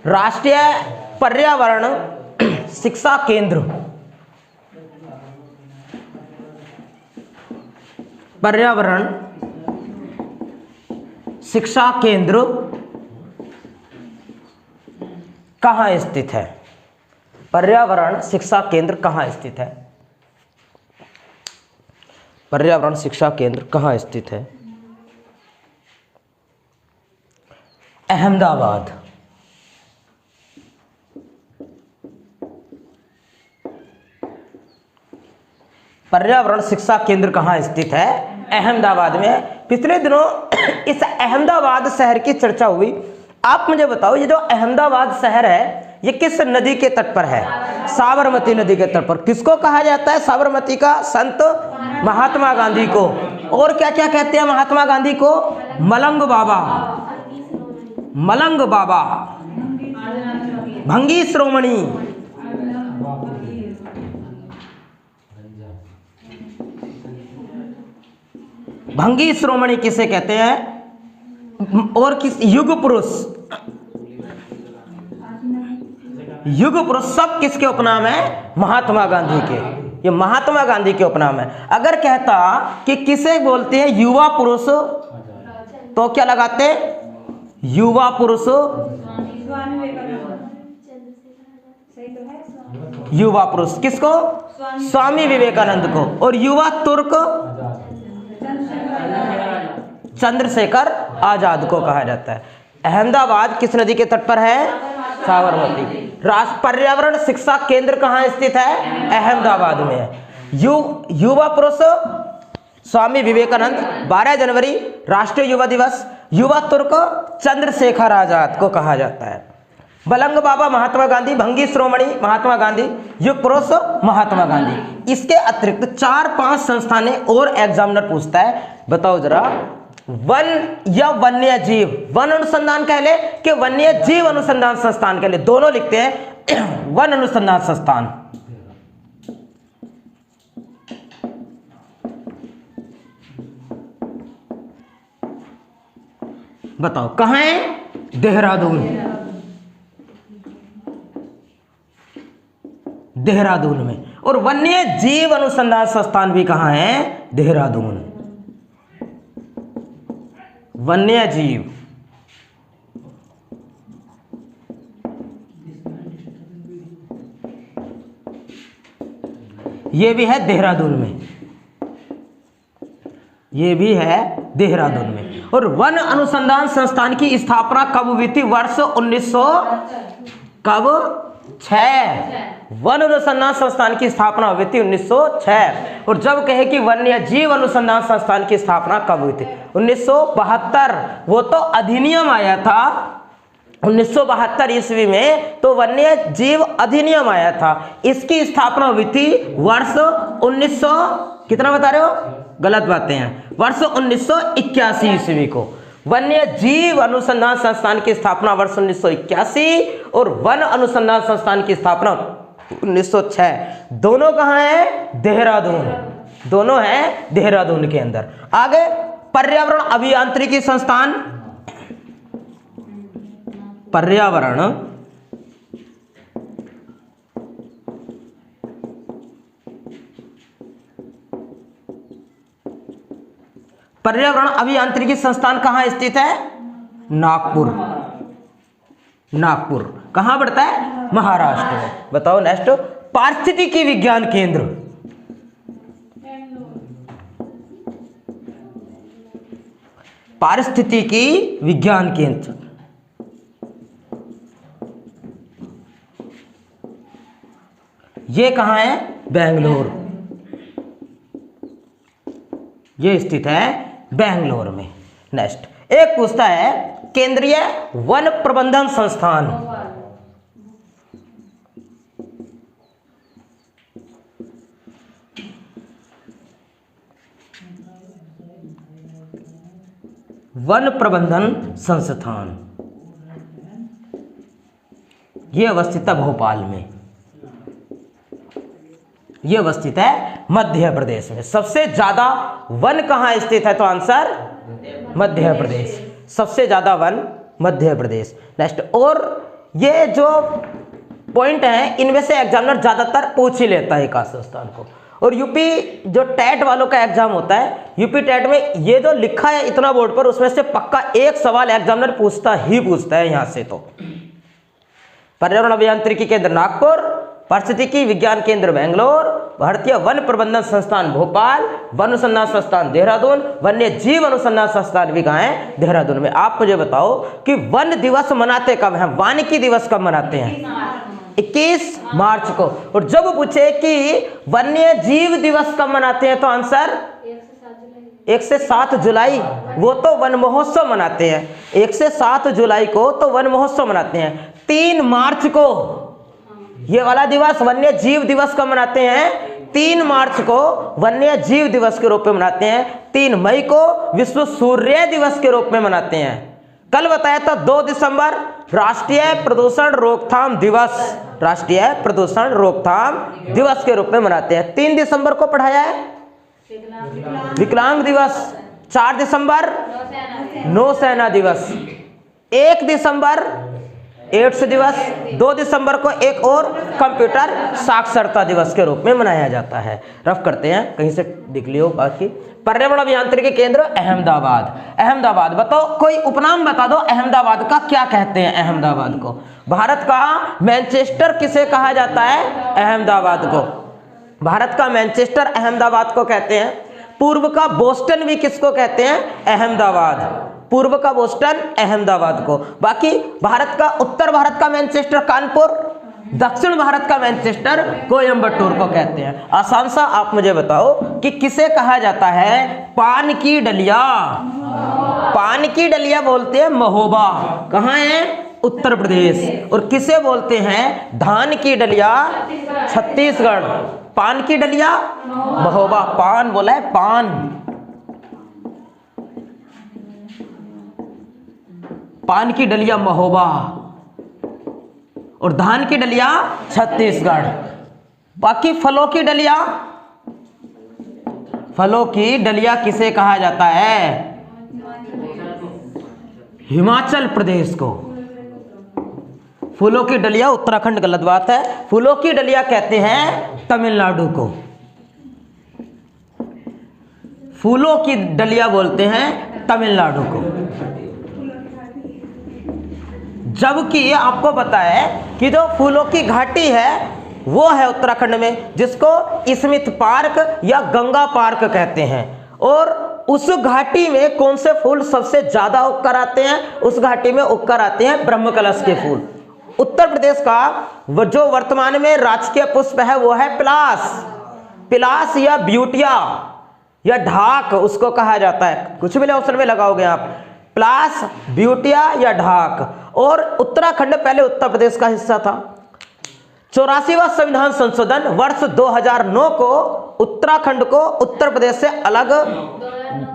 राष्ट्रीय पर्यावरण शिक्षा केंद्र, पर्यावरण शिक्षा केंद्र कहाँ स्थित है? पर्यावरण शिक्षा केंद्र कहाँ स्थित है? पर्यावरण शिक्षा केंद्र कहाँ स्थित है? अहमदाबाद। पर्यावरण शिक्षा केंद्र कहाँ स्थित है? अहमदाबाद में। पिछले दिनों इस अहमदाबाद शहर की चर्चा हुई। आप मुझे बताओ, ये जो अहमदाबाद शहर है ये किस नदी के तट पर है? साबरमती नदी के तट पर। किसको कहा जाता है साबरमती का संत? महात्मा गांधी को। और क्या क्या कहते हैं महात्मा गांधी को? मलंग बाबा, मलंग बाबा, भंगी श्रोमणी, भंगी श्रोमणी किसे कहते हैं? और किस युग पुरुष, युग पुरुष सब किसके उपनाम है? महात्मा गांधी के। ये महात्मा गांधी के उपनाम है। अगर कहता कि किसे बोलते हैं युवा पुरुष, तो क्या लगाते? युवा पुरुष, युवा पुरुष किसको? स्वामी विवेकानंद को। और युवा तुर्क चंद्रशेखर आजाद को कहा जाता है। अहमदाबाद किस नदी के तट पर है? साबरमती। राष्ट्रीय पर्यावरण शिक्षा केंद्र कहाँ स्थित है? अहमदाबाद में है। युवा पुरुष स्वामी विवेकानंद, 12 जनवरी राष्ट्रीय युवा दिवस। युवा तुर्क चंद्रशेखर आजाद को कहा जाता है। मलंग बाबा महात्मा गांधी, भंगी श्रोमणी महात्मा गांधी, युग पुरुष महात्मा गांधी। इसके अतिरिक्त 4-5 संस्थानें और एग्जामिनर पूछता है। बताओ जरा, वन या वन्य जीव, वन अनुसंधान कह ले कि वन्य जीव अनुसंधान संस्थान कह ले, दोनों लिखते हैं वन अनुसंधान संस्थान। बताओ कहां है? देहरादून, देहरादून में। और वन्य जीव अनुसंधान संस्थान भी कहां है? देहरादून। वन्य जीव, ये भी है देहरादून में, ये भी है देहरादून में। और वन अनुसंधान संस्थान की स्थापना कब हुई थी? वर्ष 1906। वन अनुसंधान संस्थान की स्थापना हुई थी 1906। और जब कहे कि वन्य जीव अनुसंधान संस्थान की स्थापना कब हुई थी? 1972। वो तो अधिनियम आया था 1972 ईस्वी में, तो वन्य जीव अधिनियम आया था। इसकी स्थापना हुई थी वर्ष 1900 कितना बता रहे हो? गलत बातें हैं। वर्ष 1981 ईस्वी को वन्य जीव अनुसंधान संस्थान की स्थापना वर्ष 1981 और वन अनुसंधान संस्थान की स्थापना 1906। दोनों कहाँ है? देहरादून। दोनों है देहरादून के अंदर। आगे पर्यावरण अभियांत्रिकी संस्थान, पर्यावरण पर्यावरण अभियांत्रिकी संस्थान कहाँ स्थित है? नागपुर। नागपुर कहाँ पड़ता है? महाराष्ट्र में। बताओ नेक्स्ट, पारिस्थितिकी विज्ञान केंद्र, पारिस्थितिकी विज्ञान केंद्र ये कहाँ है? बेंगलोर। ये स्थित है बेंगलोर में। नेक्स्ट एक पूछता है केंद्रीय वन प्रबंधन संस्थान, वन प्रबंधन संस्थान ये अवस्थित है भोपाल में। ये अवस्थित है मध्य प्रदेश में। सबसे ज्यादा वन कहाँ स्थित है? तो आंसर मध्य प्रदेश। सबसे ज्यादा वन मध्य प्रदेश। नेक्स्ट, और ये जो पॉइंट है इनमें से एग्जामिनर ज्यादातर पूछ ही लेता है विकास संस्थान को। और यूपी जो टेट वालों का एग्जाम होता है, यूपी टेट में ये जो लिखा है इतना बोर्ड पर, उसमें से पक्का एक सवाल एग्जामिनर पूछता है यहाँ से। तो पर्यावरण अभियांत्रिकी केंद्र नागपुर, पारिस्थितिकी विज्ञान केंद्र बेंगलोर, भारतीय वन प्रबंधन संस्थान भोपाल, वन अनुसंधान संस्थान देहरादून, वन्य जीव अनुसंधान संस्थान भी कहाँ है? देहरादून में। आप मुझे बताओ कि वन दिवस मनाते कब हैं? वानिकी दिवस कब मनाते हैं? 21 मार्च को। और जब पूछे कि वन्य जीव दिवस कब मनाते हैं, तो आंसर 1 से 7 जुलाई। वो तो वन महोत्सव मनाते हैं, 1 से 7 जुलाई को तो वन महोत्सव मनाते हैं। 3 मार्च को ये वाला दिवस वन्य जीव दिवस कब मनाते हैं? 3 मार्च को वन्य जीव दिवस के रूप में मनाते हैं। 3 मई को विश्व सूर्य दिवस के रूप में मनाते हैं। कल बताया था 2 दिसंबर राष्ट्रीय प्रदूषण रोकथाम दिवस, राष्ट्रीय प्रदूषण रोकथाम दिवस के रूप में मनाते हैं। 3 दिसंबर को पढ़ाया है विकलांग दिवस। 4 दिसंबर नौसेना दिवस। 1 दिसंबर एड्स दिवस। 2 दिसंबर को एक और कंप्यूटर साक्षरता दिवस के रूप में मनाया जाता है। रफ करते हैं, कहीं से दिख लियो बाकी। पर्यावरण अभियांत्रिकी केंद्र अहमदाबाद। अहमदाबाद बताओ, कोई उपनाम बता दो अहमदाबाद का, क्या कहते हैं अहमदाबाद को? भारत का मैनचेस्टर किसे कहा जाता है? अहमदाबाद को। भारत का मैनचेस्टर अहमदाबाद को कहते हैं। पूर्व का बोस्टन भी किसको कहते हैं? अहमदाबाद। पूर्व का बोस्टन अहमदाबाद को। बाकी भारत का, उत्तर भारत का मैनचेस्टर कानपुर, दक्षिण भारत का मैनचेस्टर कोयम्बटूर को कहते हैं। आसान सा आप मुझे बताओ कि किसे कहा जाता है पान की डलिया? पान की डलिया बोलते हैं महोबा। कहाँ है? उत्तर प्रदेश। और किसे बोलते हैं धान की डलिया? छत्तीसगढ़। पान की डलिया महोबा। पान बोला है, पान। पान की डलिया महोबा और धान की डलिया छत्तीसगढ़। बाकी फलों की डलिया, फलों की डलिया किसे कहा जाता है? हिमाचल प्रदेश को। फूलों की डलिया उत्तराखंड, गलत बात है। फूलों की डलिया कहते हैं तमिलनाडु को। फूलों की डलिया बोलते हैं तमिलनाडु को। जबकि आपको पता है कि जो फूलों की घाटी है वो है उत्तराखंड में, जिसको स्मिथ पार्क या गंगा पार्क कहते हैं। और उस घाटी में कौन से फूल सबसे ज्यादा उगकर आते हैं? उस घाटी में उगकर आते हैं ब्रह्मकलश के फूल। उत्तर प्रदेश का जो वर्तमान में राजकीय पुष्प है वो है पिलास। पिलास या ब्यूटिया या ढाक उसको कहा जाता है। कुछ भी ऑप्शन में लगाओगे आप, पिलास, ब्यूटिया या ढाक। और उत्तराखंड पहले उत्तर प्रदेश का हिस्सा था। 84वां संविधान संशोधन वर्ष 2009 को उत्तराखंड को उत्तर प्रदेश से अलग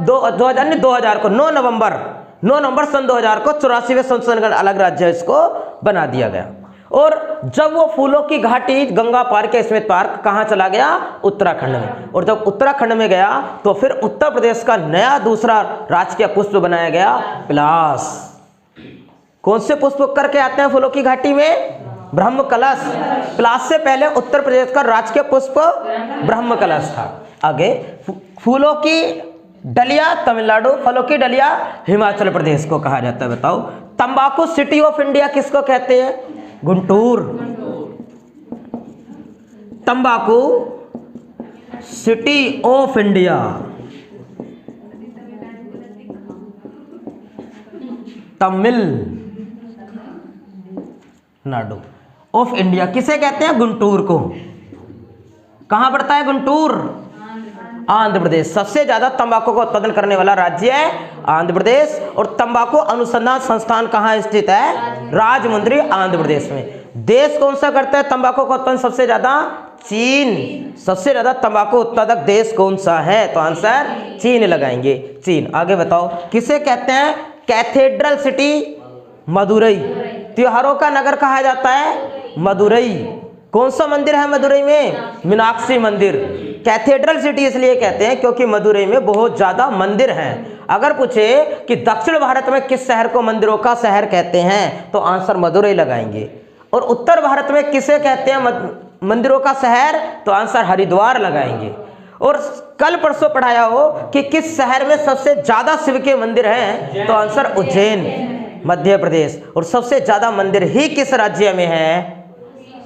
2000 को 9 नवंबर सन 2000 को 84वें संशोधन का अलग राज्य इसको बना दिया गया। और जब वो फूलों की घाटी गंगा पार्क या स्मिथ पार्क कहाँ चला गया? उत्तराखंड में। और जब उत्तराखंड में गया तो फिर उत्तर प्रदेश का नया दूसरा राजकीय पुष्प बनाया गया पिलास। कौन से पुष्प करके आते हैं फूलों की घाटी में? ब्रह्मकलश। पिलास से पहले उत्तर प्रदेश का राजकीय पुष्प ब्रह्मकलश था। आगे फूलों की डलिया तमिलनाडु, फलों की डलिया हिमाचल प्रदेश को कहा जाता है। बताओ तंबाकू सिटी ऑफ इंडिया किसको कहते हैं? गुंटूर। तंबाकू city of India, Tamil Nadu of India किसे कहते हैं? गुंटूर को। कहां पड़ता है गुंटूर? आंध्र प्रदेश। सबसे ज्यादा तंबाकू का उत्पादन करने वाला राज्य है आंध्र प्रदेश। और तंबाकू अनुसंधान संस्थान कहां स्थित है? राजमुंद्री, आंध्र प्रदेश में। देश कौन सा करता है तंबाकू का उत्पादन सबसे ज्यादा? चीन। सबसे ज्यादा तंबाकू उत्पादक देश कौन सा है? तो आंसर चीन लगाएंगे, चीन। आगे बताओ किसे कहते हैं कैथेड्रल सिटी? मदुरई। त्योहारों का नगर कहा जाता है मदुरई। कौन सा मंदिर है मदुरई में? मीनाक्षी मंदिर। कैथेड्रल सिटी इसलिए कहते हैं क्योंकि मदुरई में बहुत ज्यादा मंदिर हैं। अगर पूछे कि दक्षिण भारत में किस शहर को मंदिरों का शहर कहते हैं तो आंसर मदुरई लगाएंगे। और उत्तर भारत में किसे कहते हैं मंदिरों का शहर तो आंसर हरिद्वार लगाएंगे। और कल परसों पढ़ाया हो कि किस शहर में सबसे ज्यादा शिव के मंदिर हैं तो आंसर उज्जैन मध्य प्रदेश। और सबसे ज्यादा मंदिर ही किस राज्य में है?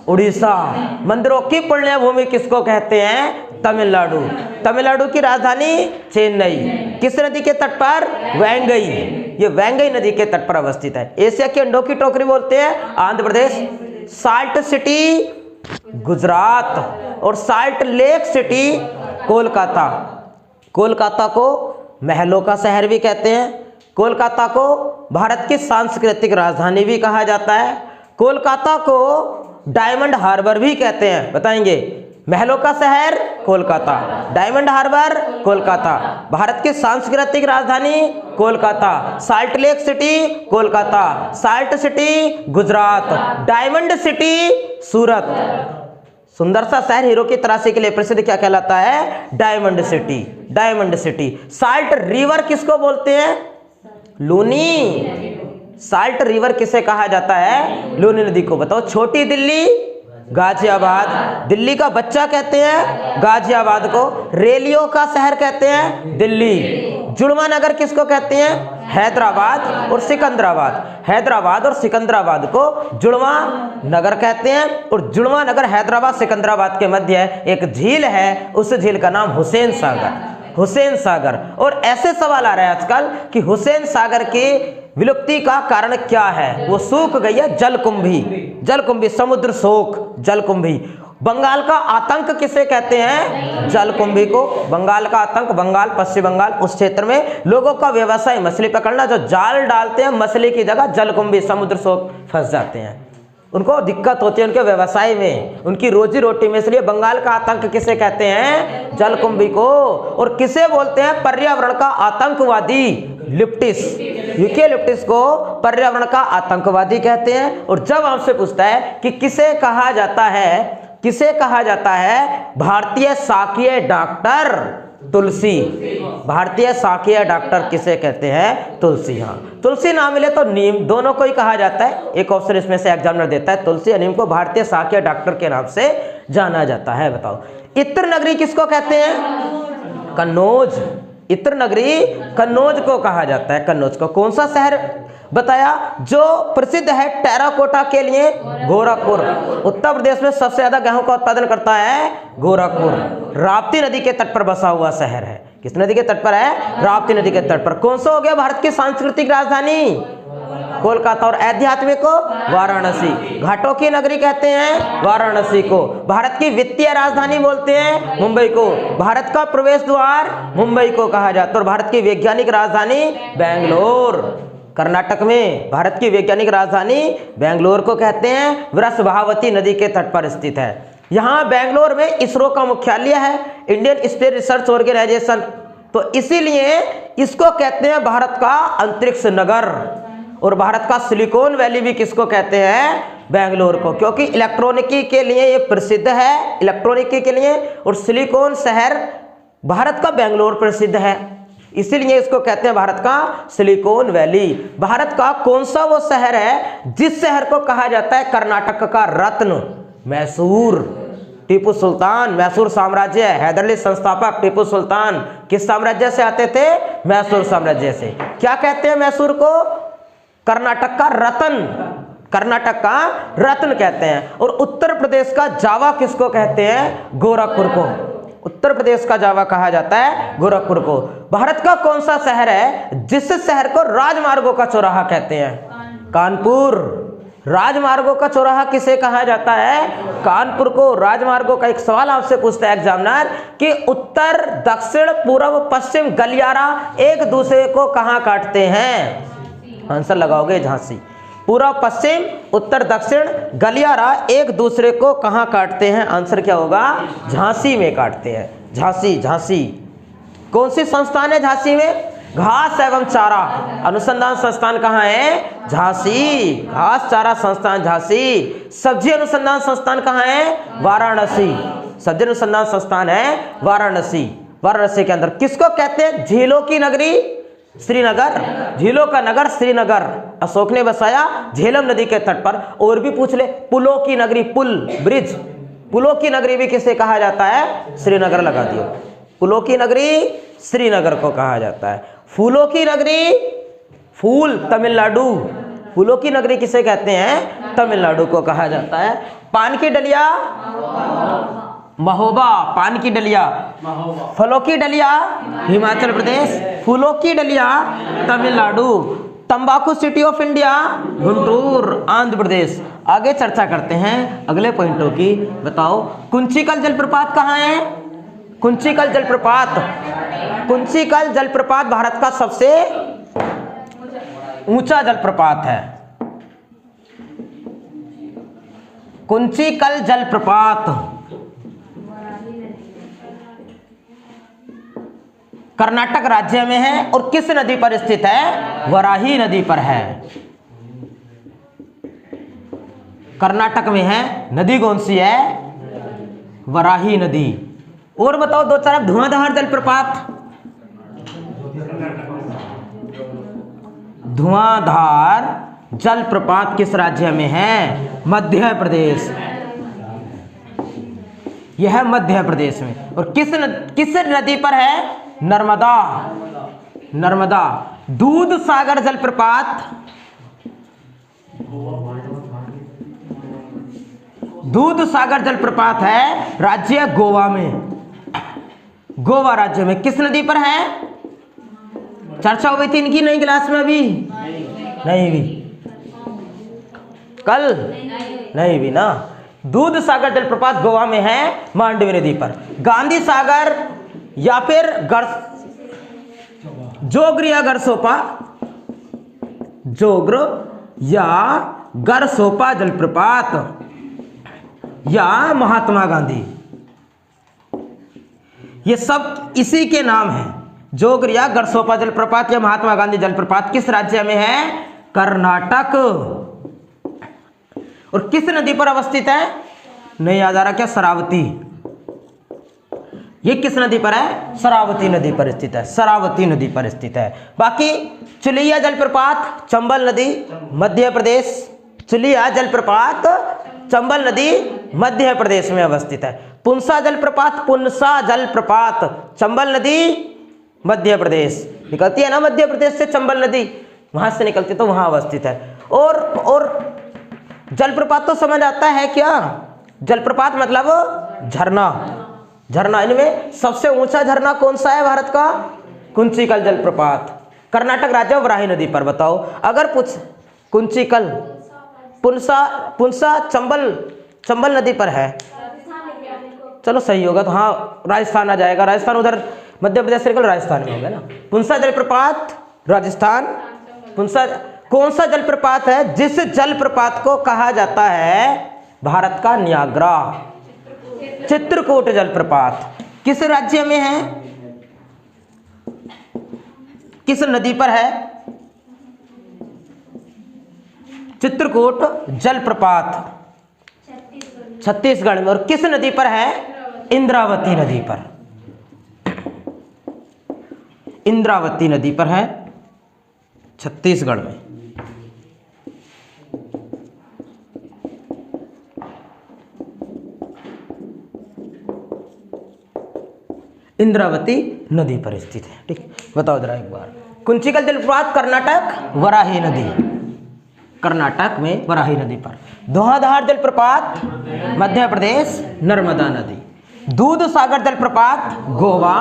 उड़ीसा। मंदिरों की पुण्य भूमि किसको कहते हैं? तमिलनाडु। तमिलनाडु की राजधानी चेन्नई। किस नदी के तट पर? वैंगई। ये वैंगई नदी के तट पर अवस्थित है। एशिया की अंडों की टोकरी बोलते हैं आंध्र प्रदेश। साल्ट सिटी गुजरात और salt lake city Kolkata. Kolkata को महलों का शहर भी कहते हैं। कोलकाता को भारत की सांस्कृतिक राजधानी भी कहा जाता है। कोलकाता को डायमंड हार्बर भी कहते हैं। बताएंगे? महलों का शहर कोलकाता, डायमंड हार्बर कोलकाता, भारत की सांस्कृतिक राजधानी Kolkata, salt lake city Kolkata, salt city Gujarat, diamond city Surat. सुंदर सा शहर हीरो की तराशी के लिए प्रसिद्ध क्या कहलाता है? Diamond city. Diamond city. Salt river किसको बोलते हैं? लूनी। साल्ट रिवर किसे कहा जाता है? लूनी नदी को। बताओ? छोटी दिल्ली गाजियाबाद। दिल्ली का बच्चा कहते हैं गाजियाबाद को। रेलियो का शहर कहते हैं दिल्ली। जुड़वा नगर किसको कहते हैं? हैदराबाद और सिकंदराबाद। हैदराबाद और सिकंदराबाद को जुड़वा नगर कहते हैं। और जुड़वा नगर हैदराबाद सिकंदराबाद के मध्य एक झील है, उस झील का नाम हुसैन सागर। हुसैन सागर। और ऐसे सवाल आ रहे हैं आजकल कि हुसैन सागर की विलुप्ति का कारण क्या है? वो सूख गई है जलकुंभी। जलकुंभी, समुद्र शोक, जलकुंभी। बंगाल का आतंक किसे कहते हैं? जलकुंभी को। बंगाल का आतंक, बंगाल, पश्चिम बंगाल, उस क्षेत्र में लोगों का व्यवसाय मछली पकड़ना, जो जाल डालते हैं मछली की जगह जलकुंभी, समुद्र शोक फंस जाते हैं, उनको दिक्कत होती है उनके व्यवसाय में, उनकी रोजी रोटी में। इसलिए बंगाल का आतंक किसे कहते हैं? जलकुंभी को। और किसे बोलते हैं पर्यावरण का आतंकवादी? लिप्टिस। यूकेलिप्टिस को पर्यावरण का आतंकवादी कहते हैं। और जब आपसे पूछता है कि किसे कहा जाता है, किसे कहा जाता है भारतीय शाकीय डॉक्टर? तुलसी। भारतीय शाकीय डॉक्टर किसे कहते हैं? तुलसी। हाँ, तुलसी ना मिले तो नीम, दोनों को ही कहा जाता है। एक ऑप्शन इसमें से एग्जामिनर देता है। तुलसी और नीम को भारतीय शाकीय डॉक्टर के नाम से जाना जाता है। बताओ? इत्र नगरी किसको कहते हैं? कन्नौज। इत्र नगरी कन्नौज को कहा जाता है। कन्नौज को। कौन सा शहर बताया जो प्रसिद्ध है टेराकोटा के लिए? गोरखपुर। उत्तर प्रदेश में सबसे ज्यादा गेहूं का उत्पादन करता है गोरखपुर। राप्ती नदी के तट पर बसा हुआ शहर है। किस नदी के तट पर है? राप्ती नदी के तट पर। कौन सा हो गया भारत की सांस्कृतिक राजधानी? कोलकाता। और आध्यात्मिक को? वाराणसी। घाटों की नगरी कहते हैं वाराणसी को। भारत की वित्तीय राजधानी बोलते हैं मुंबई को। भारत का प्रवेश द्वार मुंबई को कहा जाता है। और भारत की वैज्ञानिक राजधानी बेंगलोर। कर्नाटक में भारत की वैज्ञानिक राजधानी बेंगलोर को कहते हैं। वृषभावती नदी के तट पर स्थित है। यहाँ बेंगलोर में इसरो का मुख्यालय है, इंडियन स्पेस रिसर्च ऑर्गेनाइजेशन। तो इसीलिए इसको कहते हैं भारत का अंतरिक्ष नगर। और भारत का सिलिकॉन वैली भी किसको कहते हैं? बेंगलोर को, क्योंकि इलेक्ट्रॉनिकी के लिए ये प्रसिद्ध है, इलेक्ट्रॉनिकी के लिए। और सिलिकॉन शहर भारत का बेंगलोर प्रसिद्ध है, इसीलिए इसको कहते हैं भारत का सिलिकॉन वैली। भारत का कौन सा वो शहर है जिस शहर को कहा जाता है कर्नाटक का रत्न? मैसूर। टीपू सुल्तान, मैसूर साम्राज्य, हैदरली संस्थापक टीपू सुल्तान किस साम्राज्य से आते थे? मैसूर साम्राज्य से। क्या कहते हैं मैसूर को? कर्नाटक का रत्न। कर्नाटक का रत्न कहते हैं। और उत्तर प्रदेश का जावा किसको कहते हैं? गोरखपुर को। उत्तर प्रदेश का जावा कहा जाता है गोरखपुर को। भारत का कौन सा शहर है जिस शहर को राजमार्गों का चौराहा कहते हैं? कानपुर। राजमार्गों का चौराहा किसे कहा जाता है? कानपुर को। राजमार्गों का एक सवाल आपसे पूछता है एग्जामिनर कि उत्तर, दक्षिण, पूर्व, पश्चिम गलियारा एक दूसरे को कहाँ काटते हैं? आंसर लगाओगे झांसी। पूर्व, पश्चिम, उत्तर, दक्षिण गलियारा एक दूसरे को कहाँ काटते हैं? आंसर क्या होगा? झांसी में काटते हैं। झांसी। झांसी कौन सी संस्थान है झांसी में? घास एवं चारा अनुसंधान संस्थान कहाँ है? झांसी। घास चारा संस्थान झांसी। सब्जी अनुसंधान संस्थान कहाँ है? वाराणसी। सज्जन अनुसंधान संस्थान है वाराणसी। वाराणसी के अंदर किसको कहते हैं? झीलों की नगरी श्रीनगर, झीलों का नगर श्रीनगर अशोक ने बसाया झेलम नदी के तट पर। और भी पूछ ले, पुलों की नगरी, पुल ब्रिज, पुलों की नगरी भी किसे कहा जाता है? श्रीनगर लगा दियो। पुलों की नगरी श्रीनगर को कहा जाता है। फूलों की नगरी, फूल तमिलनाडु, फूलों की नगरी किसे कहते हैं? तमिलनाडु को कहा जाता है। पान की डलिया महोबा, पान की डलिया, फलों की डलिया हिमाचल प्रदेश, फूलों की डलिया तमिलनाडु, तंबाकू city of India Guntur Andhra Pradesh. आगे चर्चा करते हैं अगले पॉइंटों की। बताओ कुंचिकल जलप्रपात कहाँ है? कुंचिकल जलप्रपात, कुंचिकल जलप्रपात भारत का सबसे ऊंचा जलप्रपात है। कुंचिकल जलप्रपात कर्नाटक राज्य में है और किस नदी पर स्थित है? वराही नदी पर है। कर्नाटक में है, नदी कौन सी है? वराही नदी। और बताओ दो चार धुआंधार जलप्रपात, धुआंधार जलप्रपात किस राज्य में है? मध्य प्रदेश, यह मध्य प्रदेश में। और किस नदी पर है? नर्मदा, नर्मदा। दूध सागर जलप्रपात, दूध सागर जलप्रपात है राज्य गोवा में, गोवा राज्य में। किस नदी पर है? चर्चा हुई थी इनकी नई क्लास में, अभी नहीं भी, कल नहीं भी ना। दूध सागर जलप्रपात गोवा में है मांडवी नदी पर। गांधी सागर या फिर जोग्र या गरसोपा, जोग्र या गरसोपा जलप्रपात या महात्मा गांधी, ये सब इसी के नाम हैं। जोग्र या गरसोपा जलप्रपात या महात्मा गांधी जलप्रपात किस राज्य में है? कर्नाटक। और किस नदी पर अवस्थित है? नहीं याद आ रहा क्या? शरावती। ये किस नदी पर है? शरावती नदी पर स्थित है, शरावती नदी पर स्थित है। बाकी चुलिया जलप्रपात चंबल नदी मध्य प्रदेश, चुलिया जलप्रपात चंबल नदी मध्य प्रदेश में अवस्थित है। पुंसा जलप्रपात, पुंसा जलप्रपात चंबल नदी मध्य प्रदेश, निकलती है ना मध्य प्रदेश से चंबल नदी, वहां से निकलती तो वहां अवस्थित है। और जलप्रपात तो समझ आता है क्या? जलप्रपात मतलब झरना, झरना। इनमें सबसे ऊंचा झरना कौन सा है भारत का? कुंचिकल जलप्रपात, कर्नाटक राज्य वराही नदी पर। बताओ अगर पूछ कुंचिकल, पुंसा चंबल नदी पर है, चलो सही होगा तो हाँ राजस्थान आ जाएगा। राजस्थान उधर मध्य प्रदेश से निकल राजस्थान में होगा ना। पुंसा जलप्रपात राजस्थान। पुंसा कौन सा जलप्रपात है जिस जलप्रपात को कहा जाता है भारत का नियाग्रा? चित्रकूट जलप्रपात किस राज्य में है? किस नदी पर है? चित्रकूट जलप्रपात छत्तीसगढ़ में। और किस नदी पर है? इंद्रावती नदी पर, इंद्रावती नदी पर है छत्तीसगढ़ में। इंद्रावती नदी पर स्थित है। ठीक, बताओ जरा एक बार। कुंचिकल जलप्रपात कर्नाटक वराही नदी, कर्नाटक में वराही नदी पर। धुआंधार जलप्रपात मध्य प्रदेश नर्मदा नदी। दूध सागर जलप्रपात गोवा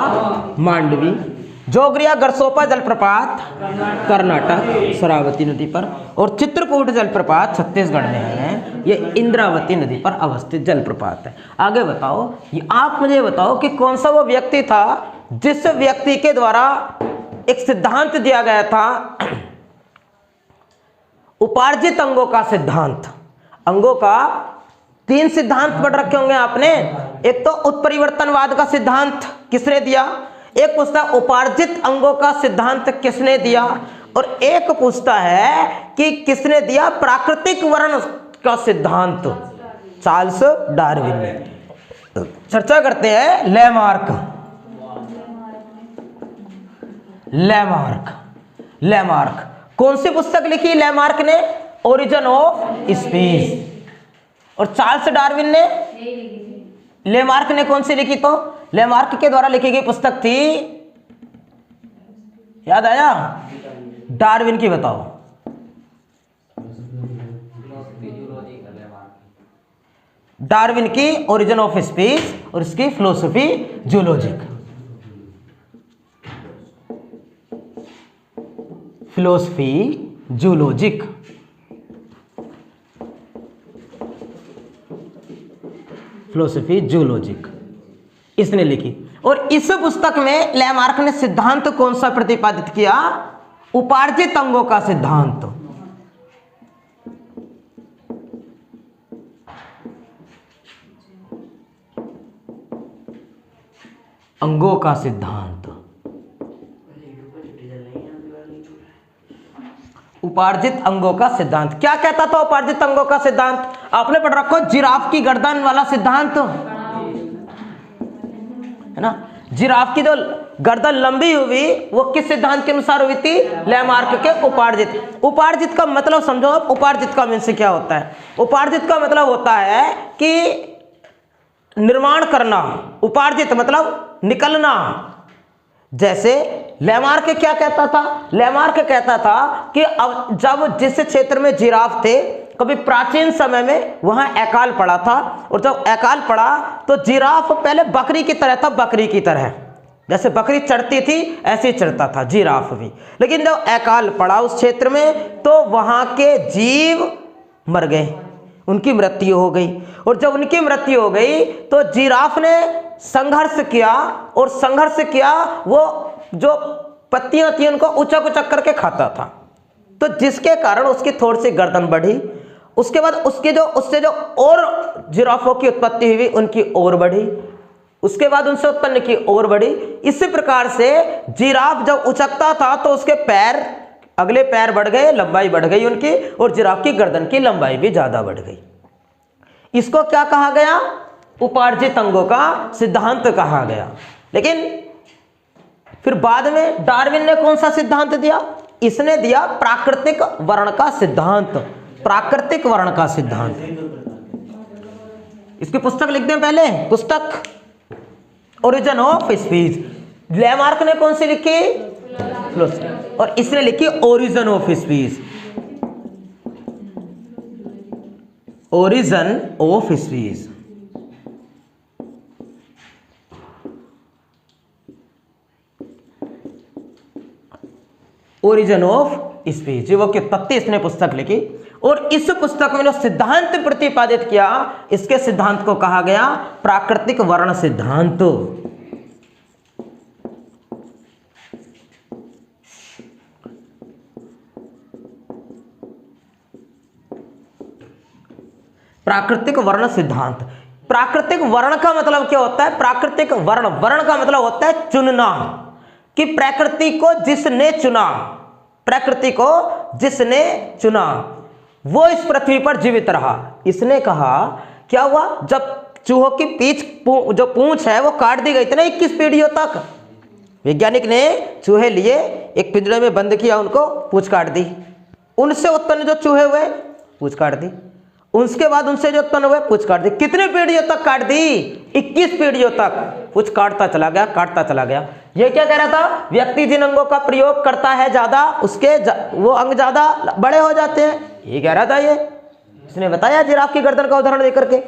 मांडवी। जोग्रिया गरसोपा जलप्रपात कर्नाटक शरावती नदी पर। और चित्रकूट जलप्रपात छत्तीसगढ़ में है, ये इंद्रावती नदी पर अवस्थित जलप्रपात है। आगे बताओ, ये आप मुझे बताओ कि कौन सा वो व्यक्ति था जिस व्यक्ति के द्वारा एक सिद्धांत दिया गया था, उपार्जित अंगों का सिद्धांत। अंगों का 3 सिद्धांत पढ़ रखे होंगे आपने। एक तो उत्परिवर्तनवाद का सिद्धांत किसने दिया, एक पूछता है उपार्जित अंगों का सिद्धांत किसने दिया, और एक पूछता है कि किसने दिया प्राकृतिक वर्ण का सिद्धांत, चार्ल्स डार्विन ने। चर्चा करते हैं लैमार्क। लैमार्क लैमार्क कौन सी पुस्तक लिखी लैमार्क ने? Origin of speech. और चार्ल्स डार्विन ने? लैमार्क ने कौन सी लिखी? तो लैमार्क के द्वारा लिखी गई पुस्तक थी, याद आया? डार्विन की बताओ। डार्विन की ओरिजिन ऑफ स्पीच और इसकी philosophy zoologic. Philosophy zoologic philosophy zoologic इसने लिखी। और इस पुस्तक में लैमार्क ने सिद्धांत कौन सा प्रतिपादित किया? उपार्जित अंगों का सिद्धांत। अंगों का सिद्धांत, उपार्जित अंगों का सिद्धांत। क्या कहता था उपार्जित अंगों का सिद्धांत? आपने पढ़ रखो जिराफ की गर्दन वाला सिद्धांत, है ना? जिराफ की जो गर्दन लंबी हुई वो किस सिद्धांत के अनुसार हुई थी? लैमार्क के उपार्जित। उपार्जित का मतलब समझो आप, उपार्जित का मीन्स क्या होता है? उपार्जित का मतलब होता है कि निर्माण करना, उपार्जित मतलब निकलना। जैसे लैमार्क क्या कहता था? लैमार्क कहता था कि अब जब जिस क्षेत्र में जिराफ थे, कभी प्राचीन समय में वहां अकाल पड़ा था, और जब अकाल पड़ा तो जिराफ पहले बकरी की तरह था, बकरी की तरह जैसे बकरी चढ़ती थी ऐसे ही चढ़ता था जिराफ भी। लेकिन जब अकाल पड़ा उस क्षेत्र में तो वहां के जीव मर गए, उनकी मृत्यु हो गई। और जब उनकी मृत्यु हो गई तो जिराफ ने संघर्ष किया, और संघर्ष किया, वो जो पत्तियां थी उनको उचक उचक करके खाता था, तो जिसके कारण उसकी थोड़ी सी गर्दन बढ़ी। उसके बाद उससे जो और जिराफों की उत्पत्ति हुई, उनकी और बढ़ी, उसके बाद उनसे उत्पन्न की और बढ़ी। इसी प्रकार से जिराफ जब उचकता था तो उसके पैर, अगले पैर बढ़ गए, लंबाई बढ़ गई उनकी, और जिराफ की गर्दन की लंबाई भी ज्यादा बढ़ गई। इसको क्या कहा गया? उपार्जित अंगों का सिद्धांत कहा गया। लेकिन फिर बाद में डार्विन ने कौन सा सिद्धांत दिया? इसने दिया प्राकृतिक वर्ण का सिद्धांत। प्राकृतिक वर्ण का सिद्धांत, इसकी पुस्तक लिख दें पहले, पुस्तक ओरिजिन ऑफ स्पीच। लैमार्क ने कौन सी लिखी? और इसने लिखी origin of speech. Origin of speech. Origin of speech, वो के तत्व इसने पुस्तक लिखी। और इस पुस्तक में जो सिद्धांत प्रतिपादित किया, इसके सिद्धांत को कहा गया प्राकृतिक वर्ण सिद्धांत। प्राकृतिक वर्ण सिद्धांत। प्राकृतिक वर्ण का मतलब क्या होता है? प्राकृतिक वर्ण, वर्ण का मतलब होता है चुनना, कि प्रकृति को जिसने चुना, प्रकृति को जिसने चुना वो इस पृथ्वी पर जीवित रहा। इसने कहा क्या हुआ? जब चूहों की जो पूंछ है वो काट दी गई थी ना 21 पीढ़ियों तक, वैज्ञानिक ने चूहे लिए, एक पिंजरे में बंद किया, उनको पूंछ काट दी। उनसे उत्पन्न जो चूहे हुए पूंछ काट दी, उसके बाद उनसे जो उत्पन्न हुए पूंछ काट दी। कितने पीढ़ियों तक काट दी? 21 पीढ़ियों तक पूंछ काटता चला गया, काटता चला गया। ये क्या कह रहा था? व्यक्ति जिन अंगों का प्रयोग करता है ज्यादा, उसके वो अंग ज्यादा बड़े हो जाते हैं, ये कह रहा था। ये इसने बताया जिराफ की गर्दन का उदाहरण देकर के,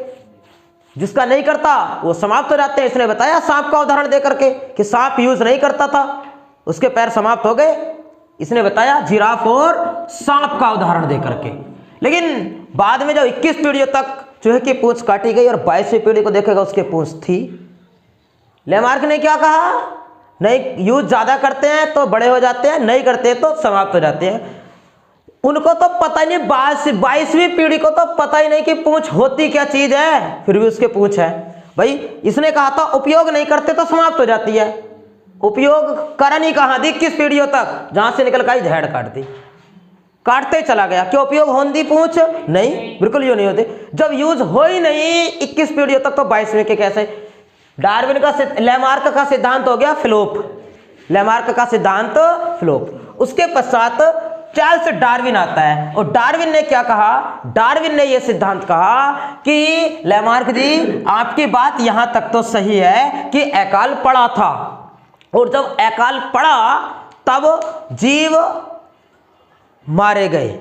जिसका नहीं करता वो समाप्त हो जाते हैं। इसने बताया सांप का उदाहरण देकर के कि सांप यूज नहीं करता था, उसके पैर समाप्त हो गए। इसने बताया जिराफ और सांप का उदाहरण देकर के। लेकिन बाद में जब 21 पीढ़ियों तक चूहे की पूंछ काटी गई और 22वीं पीढ़ी को देखेगा उसके पूंछ थी। लैमार्क ने क्या कहा? नहीं, यूज ज्यादा करते हैं तो बड़े हो जाते हैं, नहीं करते हैं तो समाप्त हो जाते हैं। उनको तो पता ही नहीं, 22वीं पीढ़ी को तो पता ही नहीं कि पूंछ होती क्या चीज है, फिर भी उसके पूंछ है। भाई इसने कहा था उपयोग नहीं करते तो समाप्त हो जाती है, उपयोग करा नहीं कहा दी 21 पीढ़ियों तक, जहां से निकल कर झाड़ काट दी। काटते चला गया। क्या उपयोग होंदी पूछ? नहीं, बिल्कुल यूं नहीं होते। जब यूज हो ही नहीं 21 पीढ़ियों तक, तो 22वें के कैसे? डार्विन का लैमार्क का सिद्धांत हो गया फ्लोप, लैमार्क का सिद्धांत फ्लोप। उसके पश्चात चार्ल्स डार्विन आता है, और डार्विन ने क्या कहा? डार्विन ने यह सिद्धांत कहा कि लैमार्क जी आपकी बात यहां तक तो सही है कि अकाल पड़ा था, और जब अकाल पड़ा तब जीव मारे गए।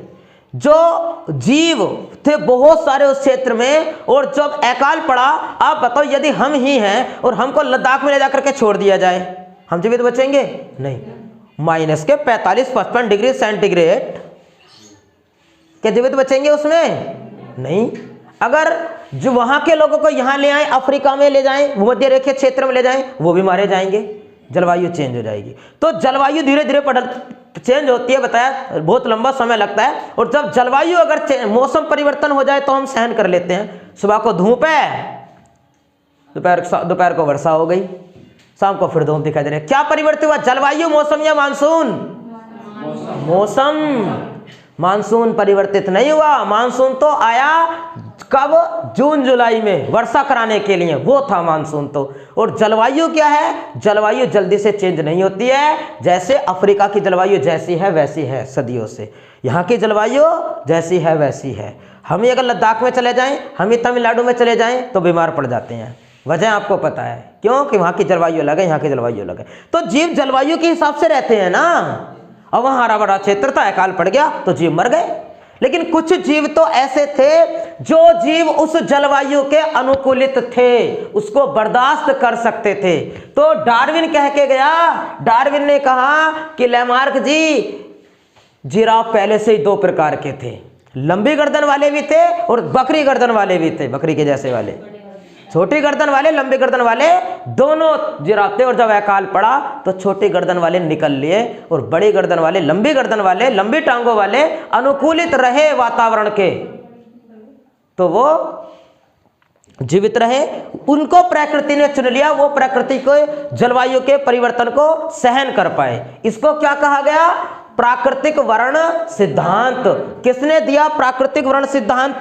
जो जीव थे बहुत सारे उस क्षेत्र में, और जब अकाल पड़ा, आप बताओ यदि हम ही हैं और हमको लद्दाख में ले जाकर के छोड़ दिया जाए, हम जीवित बचेंगे? नहीं। माइनस के 45-55 डिग्री सेंटीग्रेड, क्या जीवित बचेंगे उसमें? नहीं। अगर जो वहां के लोगों को यहां ले आए, अफ्रीका में ले जाएं, भूमध्य रेखीय क्षेत्र में ले जाएं, वो भी मारे जाएंगे, जलवायु चेंज हो जाएगी। तो जलवायु धीरे धीरे चेंज होती है, बताया बहुत लंबा समय लगता है। और जब जलवायु अगर मौसम परिवर्तन हो जाए तो हम सहन कर लेते हैं। सुबह को धूप है, दोपहर को वर्षा हो गई, शाम को फिर धूप दिखाई दे रही है। क्या परिवर्तन हुआ? जलवायु, मौसम या मानसून? मौसम। मानसून परिवर्तित नहीं हुआ। मानसून तो आया कब? जून जुलाई में वर्षा कराने के लिए, वो था मानसून तो। और जलवायु क्या है? जलवायु जल्दी से चेंज नहीं होती है। जैसे अफ्रीका की जलवायु जैसी है वैसी है सदियों से, यहाँ की जलवायु जैसी है वैसी है। हम ही अगर लद्दाख में चले जाएं, हम ही तमिलनाडु में चले जाएं तो बीमार पड़ जाते हैं। वजह आपको पता है क्यों? कि वहाँ की जलवायु अलग है, यहाँ की जलवायु अलग है। तो जीव जलवायु के हिसाब से रहते हैं ना। अब वहाँ हरा भरा क्षेत्र था, अकाल पड़ गया तो जीव मर गए। लेकिन कुछ जीव तो ऐसे थे जो जीव उस जलवायु के अनुकूलित थे, उसको बर्दाश्त कर सकते थे। तो डार्विन कह के गया, डार्विन ने कहा कि लैमार्क जी, जिराफ पहले से ही 2 प्रकार के थे, लंबी गर्दन वाले भी थे और बकरी गर्दन वाले भी थे, बकरी के जैसे वाले, छोटी गर्दन वाले, लंबी गर्दन वाले, दोनों जिराफ थे। और जब अकाल पड़ा तो छोटी गर्दन वाले निकल लिए और बड़ी गर्दन वाले, लंबी गर्दन वाले, लंबी टांगों वाले अनुकूलित रहे वातावरण के, तो वो जीवित रहे। उनको प्रकृति ने चुन लिया, वो प्रकृति को जलवायु के परिवर्तन को सहन कर पाए। इसको क्या कहा गया? प्राकृतिक वर्ण सिद्धांत। किसने दिया प्राकृतिक वर्ण सिद्धांत?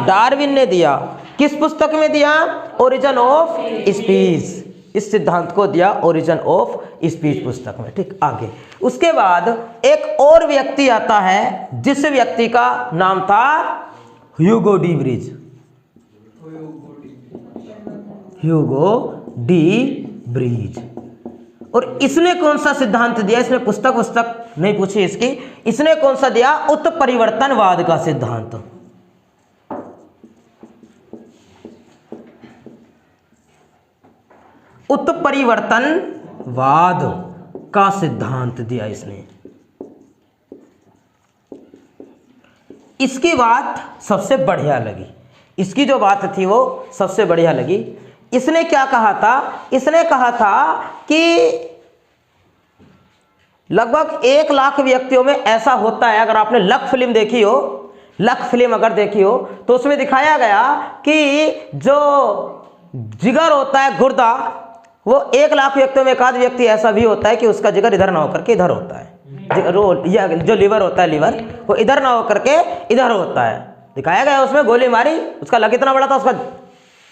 डार्विन ने दिया। किस पुस्तक में दिया? Origin of species. इस सिद्धांत को दिया ओरिजिन ऑफ स्पीशीज पुस्तक में। ठीक, आगे उसके बाद एक और व्यक्ति आता है, जिस व्यक्ति का नाम था Hugo de bridge. Hugo de bridge. और इसने कौन सा सिद्धांत दिया? इसने पुस्तक नहीं पूछी इसकी, इसने कौन सा दिया? उत्परिवर्तनवाद का सिद्धांत। उत्परिवर्तनवाद का सिद्धांत दिया इसने। इसकी बात सबसे बढ़िया लगी, इसकी जो बात थी वो सबसे बढ़िया लगी। इसने क्या कहा था? इसने कहा था कि लगभग 1 लाख व्यक्तियों में ऐसा होता है। अगर आपने लक फिल्म देखी हो, लक फिल्म अगर देखी हो, तो उसमें दिखाया गया कि जो जिगर होता है, गुर्दा, वो 1 लाख व्यक्तियों में 1 आध व्यक्ति ऐसा भी होता है कि उसका जिगर इधर ना होकर के इधर होता है। जो लिवर होता है, लिवर वो इधर ना होकर के इधर होता है। दिखाया गया उसमें, गोली मारी, उसका लक इतना बड़ा था, उसका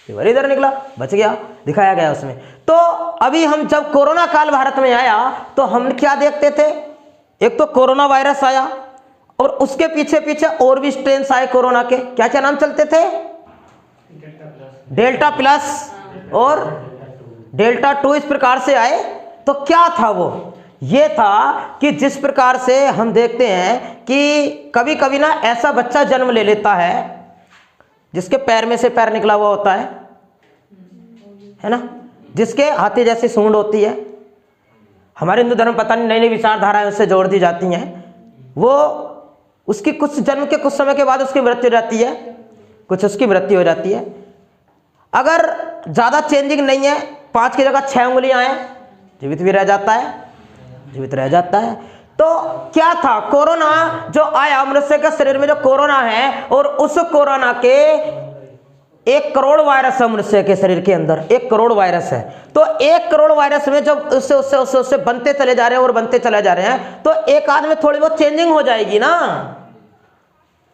लिवर इधर निकला, बच गया, दिखाया गया उसमें। तो अभी हम जब कोरोना काल भारत में आया तो हम क्या देखते थे? एक तो कोरोना वायरस आया और उसके पीछे पीछे और भी स्ट्रेन्स आए कोरोना के। क्या क्या नाम चलते थे? डेल्टा प्लस और डेल्टा 2 इस प्रकार से आए। तो क्या था वो? ये था कि जिस प्रकार से हम देखते हैं कि कभी कभी ना ऐसा बच्चा जन्म ले लेता है जिसके पैर में से पैर निकला हुआ होता है ना, जिसके हाथी जैसी सूंड होती है। हमारे हिंदू धर्म पता नहीं नई नई विचारधाराएं उससे जोड़ दी जाती हैं। वो उसकी कुछ जन्म के कुछ समय के बाद उसकी मृत्यु हो जाती है, कुछ उसकी मृत्यु हो जाती है। अगर ज़्यादा चेंजिंग नहीं है, 5 की जगह 6 उंगलियां हैं, जीवित भी रह जाता है, जीवित रह जाता है। तो क्या था? कोरोना जो आया, मनुष्य के शरीर में जो कोरोना है, और उस कोरोना के 1 करोड़ वायरस है मनुष्य के शरीर के अंदर, 1 करोड़ वायरस है। तो 1 करोड़ वायरस में जब उससे बनते चले जा रहे हैं और बनते चले जा रहे हैं, तो एक आध में थोड़ी बहुत चेंजिंग हो जाएगी ना।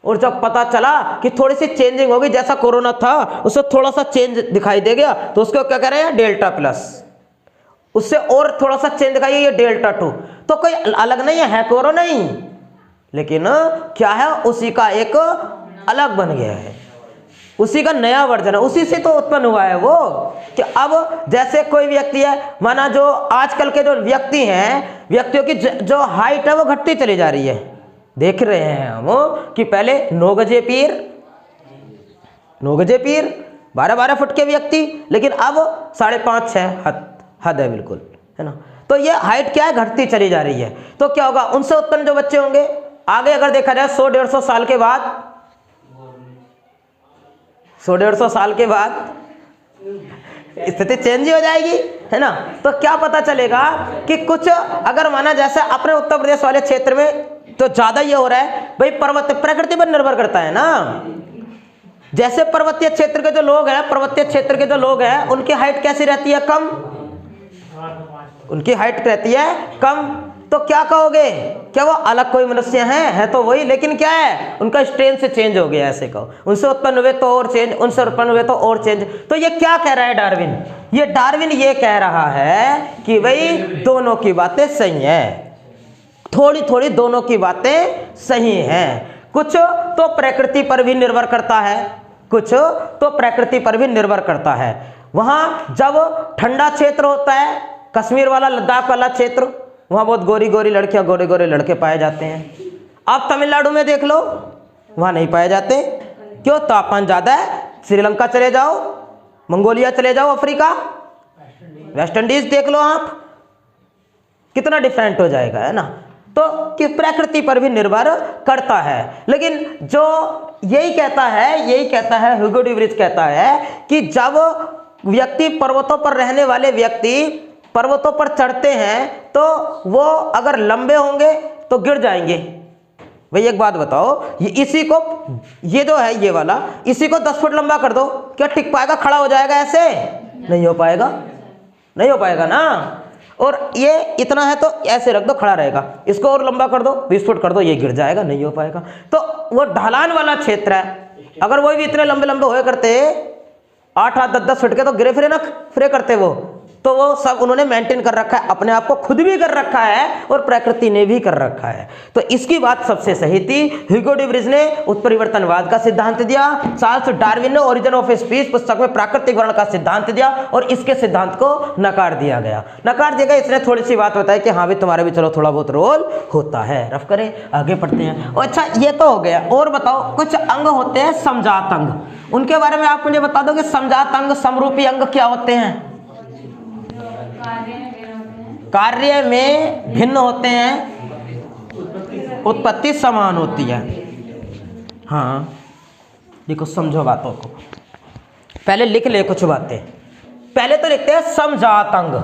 और जब पता चला कि थोड़ी सी चेंजिंग होगी, जैसा कोरोना था उससे थोड़ा सा चेंज दिखाई दे गया, तो उसको क्या कह रहे हैं, डेल्टा प्लस। उससे और थोड़ा सा चेंज दिखाई, ये डेल्टा 2। तो कोई अलग नहीं है कोरोना नहीं, लेकिन क्या है, उसी का एक अलग बन गया है, उसी का नया वर्जन है, उसी से तो उत्पन्न हुआ है वो। कि अब जैसे कोई व्यक्ति है, माना जो आजकल के जो व्यक्ति हैं, व्यक्तियों की जो हाइट है वो घटती चली जा रही है। देख रहे हैं हम कि पहले 9 गजे पीर 12-12 फुट के व्यक्ति, लेकिन अब 5.5-6 हद है, बिल्कुल, है ना। तो ये हाइट क्या है, घटती चली जा रही है। तो क्या होगा, उनसे उत्पन्न जो बच्चे होंगे आगे अगर देखा जाए 100-150 साल के बाद, 100-150 साल के बाद स्थिति चेंज ही हो जाएगी, है ना। तो क्या पता चलेगा कि कुछ अगर माना जैसे अपने उत्तर प्रदेश वाले क्षेत्र में तो ज्यादा ये हो रहा है भाई, पर्वत प्रकृति पर निर्भर करता है ना। जैसे पर्वतीय क्षेत्र के जो लोग हैं उनकी हाइट कैसी रहती है, कम, उनकी हाइट रहती है कम। तो क्या कहोगे, क्या वो अलग कोई मनुष्य है तो वही, लेकिन क्या है, उनका स्ट्रेन से चेंज हो गया, ऐसे कहो। उनसे उत्पन्न हुए तो और चेंज, उनसे उत्पन्न हुए तो और चेंज। तो ये क्या कह रहा है डार्विन ये कह रहा है कि भाई दोनों की बातें सही हैं, थोड़ी दोनों की बातें सही हैं। कुछ तो प्रकृति पर भी निर्भर करता है, वहां जब ठंडा क्षेत्र होता है, कश्मीर वाला, लद्दाख वाला क्षेत्र, वहां बहुत गोरी लड़कियां, गोरे लड़के पाए जाते हैं। आप तमिलनाडु में देख लो, वहां नहीं पाए जाते। क्यों, तापमान ज्यादा है। श्रीलंका चले जाओ, मंगोलिया चले जाओ, अफ्रीका, वेस्ट इंडीज देख लो आप, कितना डिफरेंट हो जाएगा, है ना। तो कि प्रकृति पर भी निर्भर करता है। लेकिन जो यही कहता है ह्यूगो डी व्रिज कहता है कि जब व्यक्ति पर्वतों पर रहने वाले व्यक्ति पर्वतों पर चढ़ते हैं तो वो अगर लंबे होंगे तो गिर जाएंगे। भाई एक बात बताओ, ये जो है ये वाला, इसी को 10 फुट लंबा कर दो, क्या टिक पाएगा, खड़ा हो जाएगा ऐसे? नहीं हो पाएगा ना। और ये इतना है तो ऐसे रख दो, खड़ा रहेगा। इसको और लंबा कर दो, 20 फुट कर दो, ये गिर जाएगा, नहीं हो पाएगा। तो वो ढलान वाला क्षेत्र है, अगर वो भी इतने लंबे हुए करते 8-8, 10-10 फुट के, तो गिरे फिरे करते वो। तो वो सब उन्होंने मेंटेन कर रखा है, अपने आप को खुद भी कर रखा है और प्रकृति ने भी कर रखा है। तो इसकी बात सबसे सही थी। ह्यूगो डी व्रिज ने उत्परिवर्तनवाद का सिद्धांत दिया, चार्ल्स डार्विन ने ओरिजिन ऑफ स्पीशीज पुस्तक में प्राकृतिक वर्ण का सिद्धांत दिया, और इसके सिद्धांत को नकार दिया गया। इसने थोड़ी सी बात बताई कि हाँ भी तुम्हारे भी चलो थोड़ा बहुत रोल होता है। रफ करें, आगे पढ़ते हैं। अच्छा ये तो हो गया, और बताओ कुछ अंग होते हैं समजात अंग, उनके बारे में आप मुझे बता दो कि समजात अंग, समरूपी अंग क्या होते हैं? कार्य में भिन्न होते हैं, उत्पत्ति समान होती है। हाँ देखो, समझो बातों को, पहले लिख ले कुछ बातें। पहले तो लिखते हैं समजात अंग।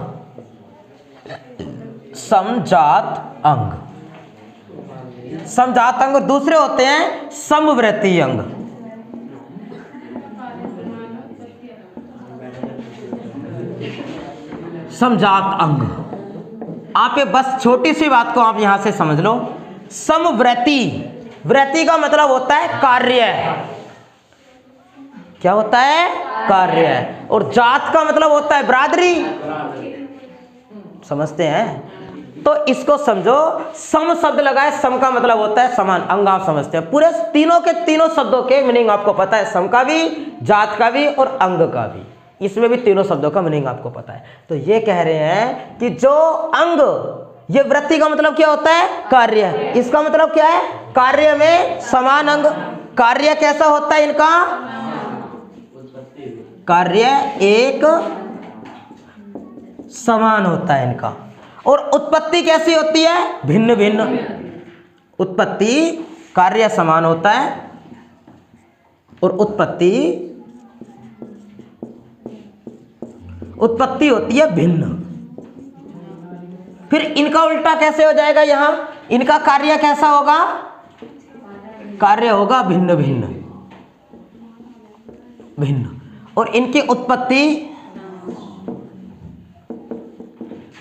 समजात अंग दूसरे होते हैं समवृत्तीय अंग। समजात अंग, आप ये बस छोटी सी बात को आप यहां से समझ लो। समवृत्ति का मतलब होता है कार्य, क्या होता है? कार्य। और जात का मतलब होता है बरादरी, समझते हैं? तो इसको समझो, सम शब्द लगाए, सम का मतलब होता है समान, अंग आप समझते हैं। पूरे तीनों के तीनों शब्दों के मीनिंग आपको पता है, सम का भी, जात का भी और अंग का भी। इसमें भी तीनों शब्दों का मीनिंग आपको पता है। तो ये कह रहे हैं कि जो अंग, ये वृत्ति का मतलब क्या होता है? कार्य। इसका मतलब क्या है? कार्य में समान अंग। कार्य कैसा होता है इनका? कार्य एक समान होता है इनका। और उत्पत्ति कैसी होती है? भिन्न भिन्न। उत्पत्ति, कार्य समान होता है और उत्पत्ति होती है भिन्न। फिर इनका उल्टा कैसे हो जाएगा? यहां इनका कार्य कैसा होगा? कार्य होगा भिन्न भिन्न। और इनकी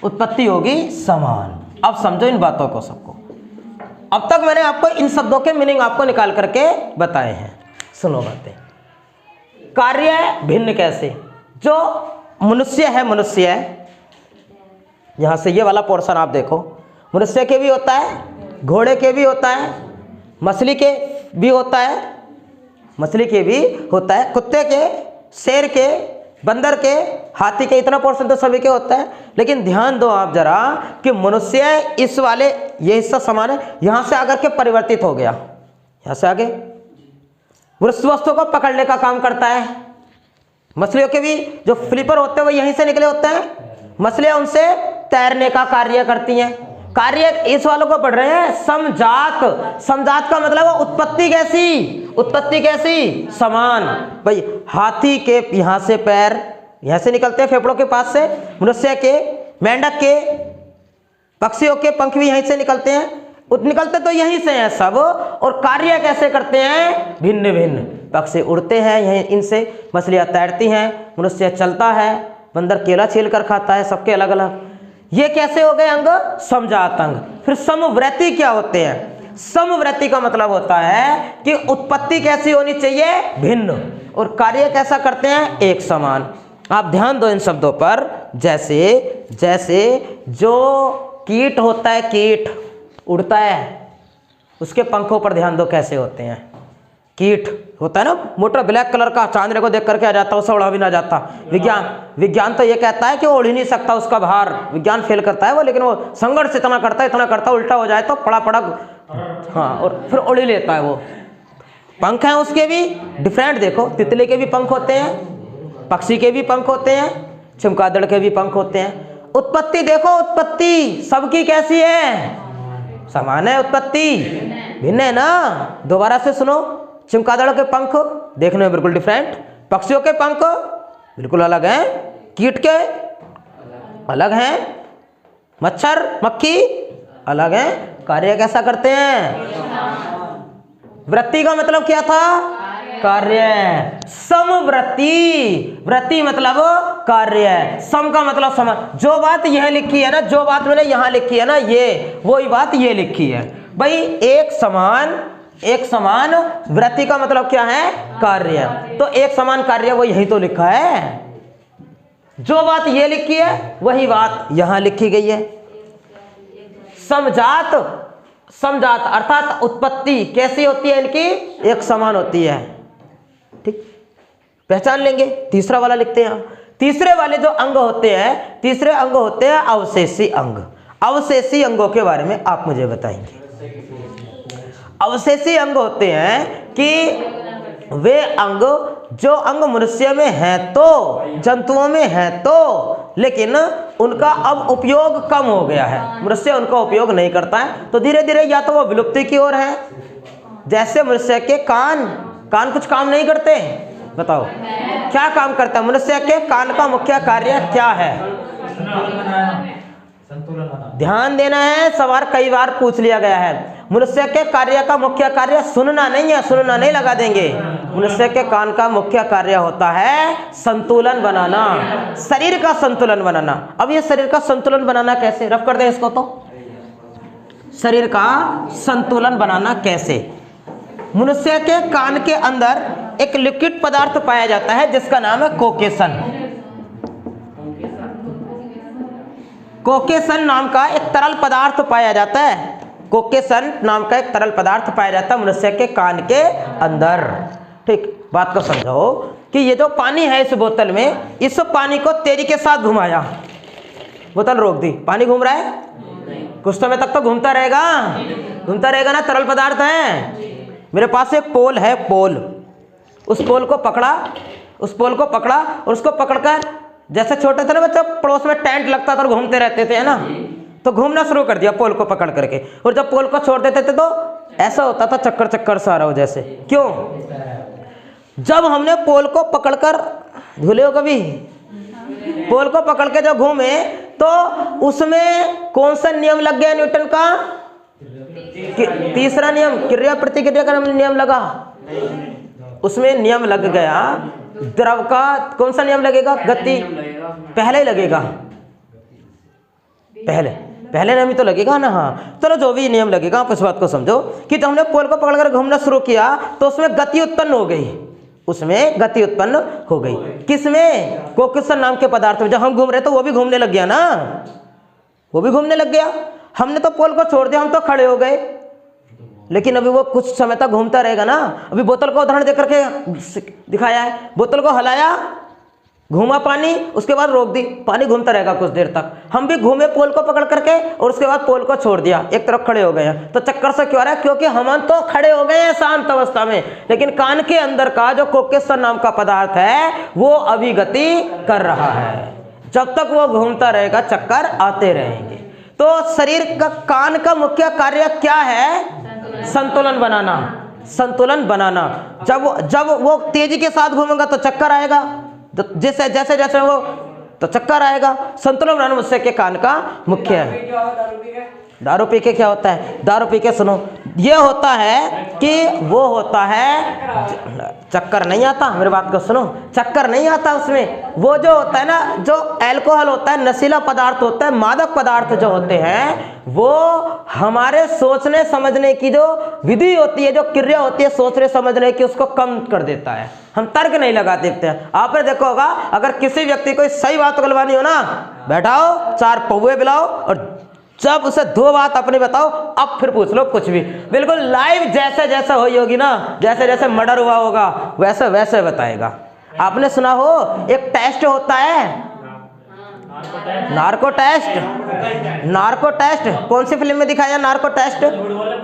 उत्पत्ति होगी समान। अब समझो इन बातों को सबको। अब तक मैंने आपको इन शब्दों के मीनिंग आपको निकाल करके बताए हैं। सुनो बातें। कार्य भिन्न कैसे? जो मनुष्य है, यहां से ये वाला पोर्शन आप देखो, मनुष्य के भी होता है, घोड़े के भी होता है, मछली के भी होता है, कुत्ते के, शेर के, बंदर के, हाथी के, इतना पोर्शन तो सभी के होता है। लेकिन ध्यान दो आप जरा कि मनुष्य इस वाले ये हिस्सा समान है, यहां से आकर के परिवर्तित हो गया, यहां से आगे वस्तु को पकड़ने का काम करता है। मछलियों के भी जो फ्लिपर होते हैं वो यहीं से निकले होते हैं, मछलियां उनसे तैरने का कार्य करती हैं। कार्य इस वालों को पढ़ रहे हैं समजात। समजात का मतलब उत्पत्ति कैसी? समान। भाई हाथी के यहां से पैर यहां से निकलते हैं, फेफड़ों के पास से, मनुष्य के, मेंढक के, पक्षियों के पंख भी यहीं से निकलते हैं, निकलते तो यहीं से हैं सब। और कार्य कैसे करते हैं? भिन्न भिन्न। पक्षी उड़ते हैं यहीं इनसे, मछलियां तैरती हैं, मनुष्य चलता है, बंदर केला छील कर खाता है, सबके अलग अलग। ये कैसे हो गए अंग? समजात अंग। फिर समव्रती क्या होते हैं? समव्रती का मतलब होता है कि उत्पत्ति कैसी होनी चाहिए? भिन्न, और कार्य कैसा करते हैं? एक समान। आप ध्यान दो इन शब्दों पर। जैसे जो कीट होता है, कीट उड़ता है, उसके पंखों पर ध्यान दो कैसे होते हैं। कीट होता है ना मोटा ब्लैक कलर का, चांदने को देख करके आ जाता, उसे उड़ा भी ना जाता। विज्ञान तो ये कहता है कि वो उड़ ही नहीं सकता, उसका भार, विज्ञान फेल करता है वो, लेकिन वो संघर्ष इतना करता है, उल्टा हो जाए तो पड़ा हाँ, और फिर उड़ ही लेता है वो। पंख हैं उसके भी डिफरेंट, देखो तितली के भी पंख होते हैं, पक्षी के भी पंख होते हैं, चमगादड़ के भी पंख होते हैं। उत्पत्ति देखो, उत्पत्ति सबकी कैसी है? समान है। उत्पत्ति भिन्न है ना। दोबारा से सुनो। चमगादड़ के पंख देखने में बिल्कुल डिफरेंट, पक्षियों के पंख बिल्कुल अलग हैं, कीट के अलग हैं, मच्छर मक्खी अलग हैं। कार्य कैसा करते हैं? वृत्ति का मतलब क्या था? कार्य। समवृत्ति, वृत्ति मतलब कार्य, सम का मतलब समान। जो बात यह लिखी है ना, जो बात मैंने यहां लिखी है ना, ये वही बात ये लिखी है भाई। एक समान वृत्ति का मतलब क्या है? कार्य। तो एक समान कार्य वो यही तो लिखा है, जो बात ये लिखी है वही बात यहां लिखी गई है। समजात अर्थात उत्पत्ति कैसी होती है इनकी? एक समान होती है। ठीक, पहचान लेंगे। तीसरा वाला लिखते हैं। तीसरे वाले जो अंग होते हैं, तीसरे अंग होते हैं अवशेषी अंग। अवशेषी अंगों के बारे में आप मुझे बताएंगे। अवशेषी अंग होते हैं कि वे अंग जो अंग मनुष्य में है तो, जंतुओं में है तो, लेकिन उनका अब उपयोग कम हो गया है, मनुष्य उनका उपयोग नहीं करता है, तो धीरे धीरे या तो वो विलुप्ति की ओर है। जैसे मनुष्य के कान कुछ काम नहीं करते, बताओ क्या काम करता है? मनुष्य के कान का मुख्य कार्य क्या है? ध्यान देना है, सवाल कई बार पूछ लिया गया है। मनुष्य के कार्य का मुख्य कार्य सुनना नहीं है, सुनना नहीं लगा देंगे। मनुष्य के कान का मुख्य कार्य होता है संतुलन बनाना, शरीर का संतुलन बनाना। अब ये शरीर का संतुलन बनाना कैसे? रफ कर दें इसको तो। शरीर का संतुलन बनाना कैसे? मनुष्य के कान के अंदर एक लिक्विड पदार्थ पाया जाता है जिसका नाम है कोकेशन। कोकेशन नाम का एक तरल पदार्थ पाया जाता है। कोकेशन नाम का एक तरल पदार्थ पाया जाता है मनुष्य के कान के अंदर। ठीक, बात को समझो कि ये जो पानी है इस बोतल में, इस पानी को तेजी के साथ घुमाया, बोतल रोक दी, पानी घूम रहा है, कुछ समय तक तो घूमता रहेगा ना, तरल पदार्थ है। मेरे पास एक पोल है, उस पोल को पकड़ा और उसको पकड़कर, जैसे छोटे थे ना बच्चे, पड़ोस में टेंट लगता था और घूमते रहते थे, है ना, तो घूमना शुरू कर दिया पोल को पकड़ करके। और जब पोल को छोड़ देते थे तो ऐसा होता था चक्कर सा आ रहा हो जैसे। क्यों? जब हमने पोल को पकड़कर, भूले हो कभी, पोल को पकड़ के जब घूमे तो उसमें कौन सा नियम लग गया न्यूटन का? तीसरा नियम, क्रिया प्रतिक्रिया का नियम लगा। उसमें नियम लग गया द्रव का कौन सा नियम लगेगा? गति पहले ही लगेगा, पहले नियम ही तो लगेगा ना। हाँ चलो जो भी नियम लगेगा आप इस बात को समझो कि जब हमने पोल को पकड़कर घूमना शुरू किया तो उसमें गति उत्पन्न हो गई, उसमें गति उत्पन्न हो गई। किसमें? कोकिसन नाम के पदार्थ में। जब हम घूम रहे तो वो भी घूमने लग गया ना, वो भी घूमने लग गया। हमने तो पोल को छोड़ दिया, हम तो खड़े हो गए, लेकिन अभी वो कुछ समय तक घूमता रहेगा ना। अभी बोतल को उदाहरण देकर के दिखाया है, बोतल को हिलाया, घूमा पानी, उसके बाद रोक दी, पानी घूमता रहेगा कुछ देर तक। हम भी घूमे पोल को पकड़ करके और उसके बाद पोल को छोड़ दिया, एक तरफ खड़े हो गए हैं। तो चक्कर से क्यों आ रहा है? क्योंकि हम तो खड़े हो गए हैं शांत अवस्था में, लेकिन कान के अंदर का जो कोकेसन नाम का पदार्थ है वो अभी गति कर रहा है। जब तक वो घूमता रहेगा चक्कर आते रहेंगे। तो शरीर का, कान का मुख्य कार्य क्या है? संतुलन बनाना, संतुलन बनाना। जब वो तेजी के साथ घूमेगा तो चक्कर आएगा, जैसे जैसे जैसे वो तो चक्कर आएगा। संतुलन बनाना मुझसे के कान का मुख्य है। दारू पी के क्या होता है? दारू पी के सुनो, ये होता है कि वो होता है, चक्कर नहीं आता, मेरी बात को सुनो, चक्कर नहीं आता उसमें। वो जो होता है ना, जो अल्कोहल होता है, नशीला पदार्थ होता है, मादक पदार्थ जो होते हैं, वो हमारे सोचने समझने की जो विधि होती है, जो क्रिया होती है सोचने समझने की, उसको कम कर देता है। हम तर्क नहीं लगा देखते हैं। आपने देखा होगा, अगर किसी व्यक्ति को सही बात गलवानी हो ना, बैठाओ, 4 पौवे पिलाओ और जब उसे 2 बात अपनी बताओ, अब फिर पूछ लो कुछ भी। बिल्कुल लाइव जैसे जैसे हुई होगी ना, जैसे जैसे मर्डर हुआ होगा वैसे वैसे बताएगा। आपने सुना हो एक टेस्ट होता है, नार्को टेस्ट। नार्को टेस्ट कौन सी फिल्म में दिखाया? नार्को टेस्ट,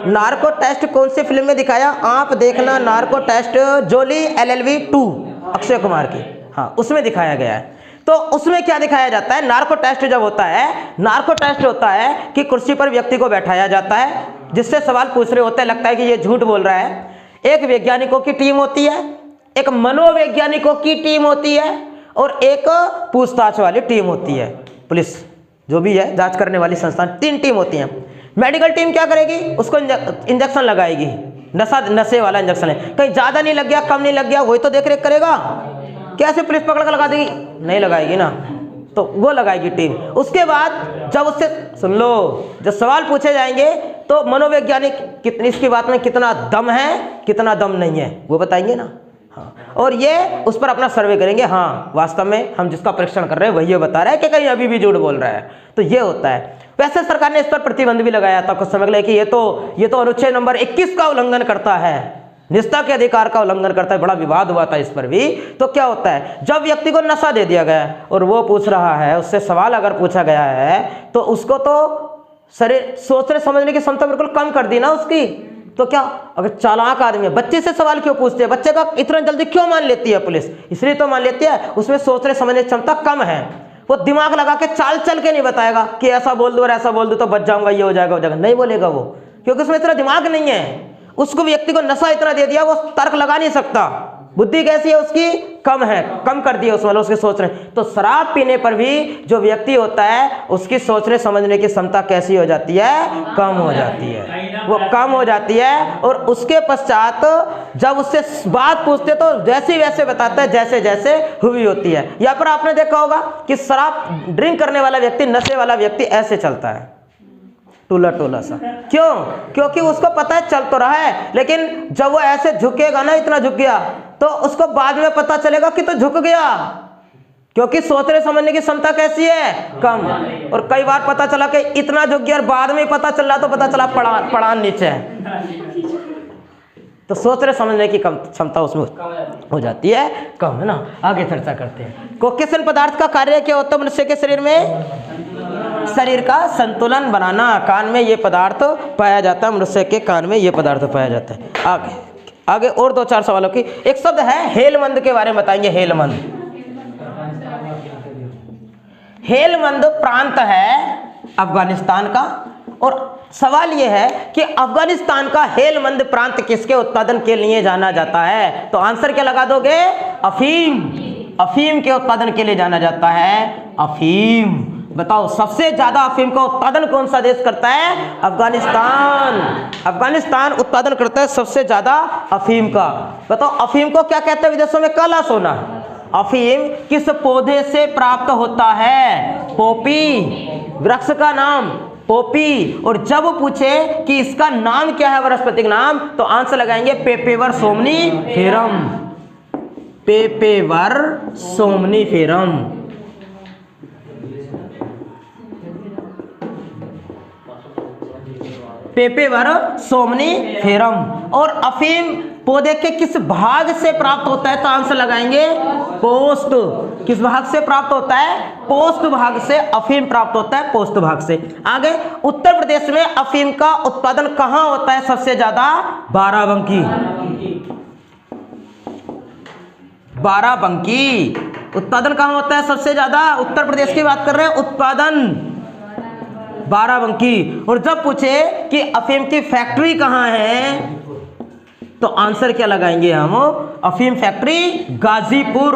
नार्को टेस्ट कौन सी फिल्म में दिखाया? आप देखना, नार्को टेस्ट जोली LLB 2 अक्षय कुमार की, हाँ उसमें दिखाया गया है। तो उसमें क्या दिखाया जाता है? नार्को टेस्ट जब होता है, नार्को टेस्ट होता है कि कुर्सी पर व्यक्ति को बैठाया जाता है, जिससे सवाल पूछ रहे होते हैं, लगता है कि ये झूठ बोल रहा है। एक वैज्ञानिकों की टीम होती है, एक मनोवैज्ञानिकों की टीम होती है और एक पूछताछ वाली टीम होती है। पुलिस जो भी है, जांच करने वाली संस्थान, 3 टीम होती हैं। मेडिकल टीम क्या करेगी? उसको इंजेक्शन लगाएगी, नशे वाला इंजेक्शन है, कहीं ज्यादा नहीं लग गया, कम नहीं लग गया, वही तो देख रेख करेगा। कैसे पुलिस पकड़ कर लगा देगी? नहीं लगाएगी ना, तो वो लगाएगी टीम। उसके बाद जब उससे, सुन लो, जब सवाल पूछे जाएंगे तो मनोवैज्ञानिक कितनी इसकी बात में कितना दम है, कितना दम नहीं है, वो बताएंगे ना। हाँ, और ये उस पर अपना सर्वे करेंगे, हाँ वास्तव में हम जिसका परीक्षण कर रहे हैं वही ये बता रहा है कि कहीं अभी भी झूठ बोल रहा है। तो ये होता है। वैसे सरकार ने इस पर प्रतिबंध भी लगाया था कुछ समय के लिए कि ये तो अनुच्छेद नंबर 21 का उल्लंघन करता है, निजता के अधिकार का उल्लंघन करता है। बड़ा विवाद हुआ था इस पर भी। तो क्या होता है, जब व्यक्ति को नशा दे दिया गया और वो पूछ रहा है, उससे सवाल अगर पूछा गया है तो उसको तो शरीर सोचने समझने की क्षमता बिल्कुल कम कर दी ना उसकी। तो क्या, अगर चालाक आदमी है, बच्चे से सवाल क्यों पूछते हैं? बच्चे का इतना जल्दी क्यों मान लेती है पुलिस? इसलिए तो मान लेती है, उसमें सोचने समझने की क्षमता कम है। वो दिमाग लगा के चाल चल के नहीं बताएगा कि ऐसा बोल दो और ऐसा बोल दो तो बच जाऊंगा, ये हो जाएगा, हो जाएगा, नहीं बोलेगा वो, क्योंकि उसमें इतना दिमाग नहीं है। उसको व्यक्ति को नशा इतना दे दिया, वो तर्क लगा नहीं सकता। बुद्धि कैसी है उसकी? कम है, कम कर दिया उस वाले उसके सोचने। तो शराब पीने पर भी जो व्यक्ति होता है उसकी सोचने समझने की क्षमता कैसी हो जाती है? कम हो जाती है, वो कम हो जाती है। और उसके पश्चात जब उससे बात पूछते तो जैसे वैसे बताता है, जैसे जैसे हुई होती है। यहाँ पर आपने देखा होगा कि शराब ड्रिंक करने वाला व्यक्ति, नशे वाला व्यक्ति ऐसे चलता है, टोला टोला सा। क्यों? क्योंकि उसको पता है चल तो रहा है, लेकिन जब वो ऐसे झुकेगा ना, इतना झुक गया, तो उसको बाद में पता चलेगा कि तो झुक गया, क्योंकि सोचने समझने की क्षमता कैसी है? कम। और कई बार पता चला कि इतना झुक गया और बाद में पता चला तो पता चला पड़ान नीचे है। तो सोचने समझने की क्षमता उसमें हो जाती है कम, है ना। आगे चर्चा करते हैं। कोकेसन पदार्थ का कार्य क्या होता है मनुष्य के शरीर में? शरीर का संतुलन बनाना। कान में ये पदार्थ पाया जाता है, मनुष्य के कान में ये पदार्थ पाया जाता है। आगे और 2-4 सवालों की। एक शब्द है हेलमंद, के बारे में बताएंगे। हेलमंद, हेलमंद प्रांत है अफगानिस्तान का। और सवाल यह है कि अफगानिस्तान का हेलमंद प्रांत किसके उत्पादन के लिए जाना जाता है? तो आंसर क्या लगा दोगे? अफीम। अफीम के उत्पादन के लिए जाना जाता है। अफीम। बताओ सबसे ज्यादा अफीम का उत्पादन कौन सा देश करता है? अफगानिस्तान। अफगानिस्तान उत्पादन करता है सबसे ज्यादा अफीम का। बताओ अफीम को क्या कहते हैं विदेशों में? काला सोना। अफीम किस पौधे से प्राप्त होता है? पोपी, वृक्ष का नाम पोपी। और जब पूछे कि इसका नाम क्या है वनस्पतिक नाम, तो आंसर लगाएंगे पेपेवर सोमनीफेरम, पेपेवर सोमनीफेरम। पेपेवर सोमनीफेरम। और अफीम पौधे के किस भाग से प्राप्त होता है, तो आंसर लगाएंगे पोस्ट। किस भाग से प्राप्त होता है? पोस्ट भाग से अफीम प्राप्त होता है, पोस्ट भाग से। आगे, उत्तर प्रदेश में अफीम का उत्पादन कहां होता है सबसे ज्यादा? बाराबंकी, बाराबंकी। उत्पादन कहां होता है सबसे ज्यादा? उत्तर प्रदेश की बात कर रहे हैं, उत्पादन बाराबंकी। और जब पूछे कि अफीम की फैक्ट्री कहां है, तो आंसर क्या लगाएंगे हम? अफीम फैक्ट्री गाजीपुर।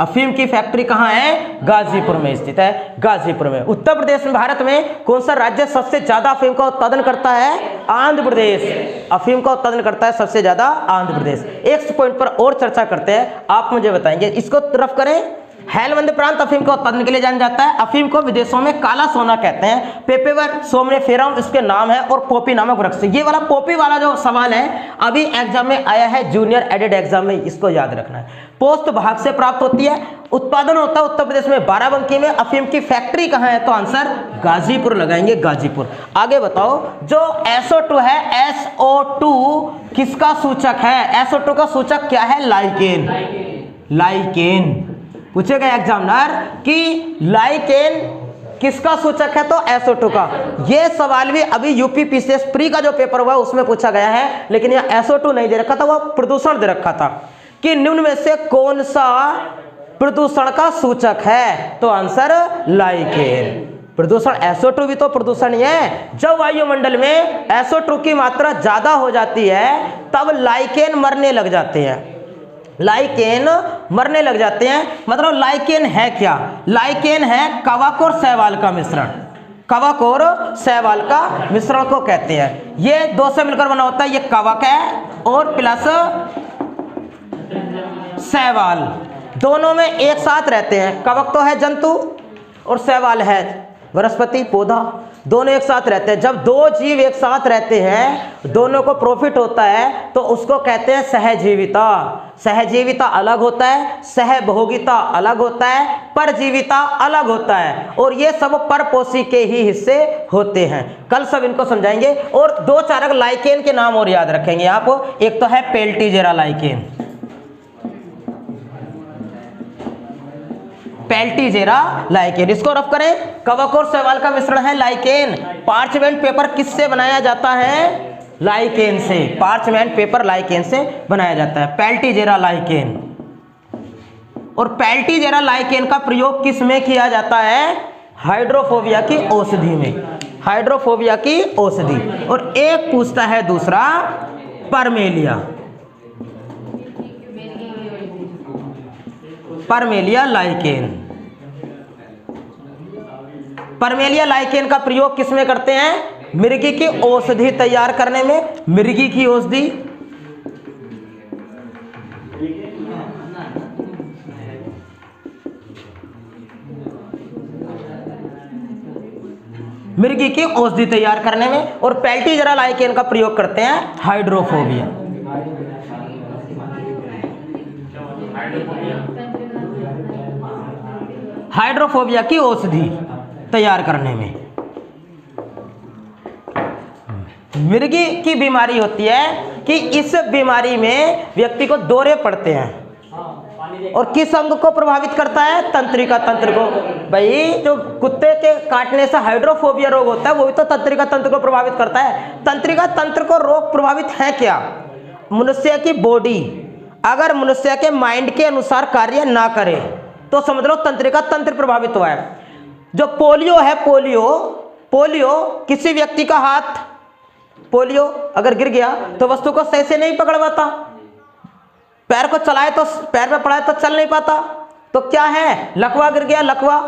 अफीम की फैक्ट्री कहां है? गाजीपुर में स्थित है, गाजीपुर में। उत्तर प्रदेश में, भारत में कौन सा राज्य सबसे ज्यादा अफीम का उत्पादन करता है? आंध्र प्रदेश। अफीम का उत्पादन करता है सबसे ज्यादा आंध्र प्रदेश। एक पॉइंट पर और चर्चा करते हैं, आप मुझे बताएंगे, इसको तरफ करें। हेलवंद प्रांत अफीम के उत्पादन के लिए जाना जाता है। अफीम को विदेशों में काला सोना कहते हैं। पेपेवर सोमनीफेरम इसके नाम है, और पोपी नामक वृक्ष। ये वाला पोपी वाला जो सवाल है अभी एग्जाम में आया है, जूनियर एडेड एग्जाम में, इसको याद रखना है। पोस्ट भाग से प्राप्त होती है, उत्पादन होता है उत्तर प्रदेश में बाराबंकी में। अफीम की फैक्ट्री कहां है, तो आंसर गाजीपुर लगाएंगे, गाजीपुर। आगे बताओ, जो SO2 है, SO2 किसका सूचक है? SO2 का सूचक क्या है? Lichen, lichen. पूछेगा एग्जामिनर कि लाइकेन किसका सूचक है, तो SO2 का। ये सवाल भी अभी यूपी PCS प्री का जो पेपर हुआ उसमें पूछा गया है, लेकिन यह SO2 नहीं दे रखा था, वह प्रदूषण दे रखा था कि निम्न में से कौन सा प्रदूषण का सूचक है, तो आंसर लाइकेन। प्रदूषण SO2 भी तो प्रदूषण ही है। जब वायुमंडल में SO2 की मात्रा ज्यादा हो जाती है तब लाइकेन मरने लग जाते हैं, लाइकेन मरने लग जाते हैं। मतलब लाइकेन है क्या? लाइकेन है कवक और शैवाल का मिश्रण, कवक और शैवाल का मिश्रण को कहते हैं। ये दो से मिलकर बना होता है, ये कवक है और प्लस शैवाल, दोनों में एक साथ रहते हैं। कवक तो है जंतु और शैवाल है वनस्पति पौधा, दोनों एक साथ रहते हैं। जब दो जीव एक साथ रहते हैं, दोनों को प्रॉफिट होता है, तो उसको कहते हैं सहजीविता। सहजीविता अलग होता है, सहभोगिता अलग होता है, परजीविता अलग होता है, और ये सब परपोषी के ही हिस्से होते हैं। कल सब इनको समझाएंगे। और दो चार लाइकेन के नाम और याद रखेंगे आप। एक तो है पेल्टीजेरा लाइकेन, पेल्टीजेरा लाइकेन, इसको रफ करें। कवक और शैवाल का मिश्रण है लाइकेन। पार्चमेंट पेपर किससे बनाया जाता है? लाइकेन से। पार्चमेंट पेपर लाइकेन से बनाया जाता है, पेल्टीजेरा लाइकेन। और पेल्टीजेरा लाइकेन का प्रयोग किस में किया जाता है? हाइड्रोफोबिया की औषधि में, हाइड्रोफोबिया की औषधि। और एक पूछता है दूसरा, परमेलिया, परमेलिया लाइकेन। परमेलिया लाइकेन का प्रयोग किस में करते हैं? मिर्गी की औषधि तैयार करने में, मिर्गी की औषधि। मिर्गी की औषधि तैयार करने में। और पेल्टीजेरा लाइकेन का प्रयोग करते हैं हाइड्रोफोबिया, हाइड्रोफोबिया की औषधि तैयार करने में। मिर्गी की बीमारी होती है कि इस बीमारी में व्यक्ति को दौरे पड़ते हैं। और किस अंग को प्रभावित करता है? तंत्रिका तंत्र को। भाई जो कुत्ते के काटने से हाइड्रोफोबिया रोग होता है, वो भी तो तंत्रिका तंत्र को प्रभावित करता है। तंत्रिका तंत्र को रोग प्रभावित है क्या? मनुष्य की बॉडी अगर मनुष्य के माइंड के अनुसार कार्य ना करे तो समझ लो तंत्रिका तंत्र प्रभावित हुआ है। जो पोलियो है, पोलियो किसी व्यक्ति का हाथ, पोलियो अगर गिर गया तो वस्तु को सही से नहीं पकड़ पाता, पैर को चलाए तो पैर में पड़ा है तो चल नहीं पाता, तो क्या है? लकवा गिर गया, लकवा,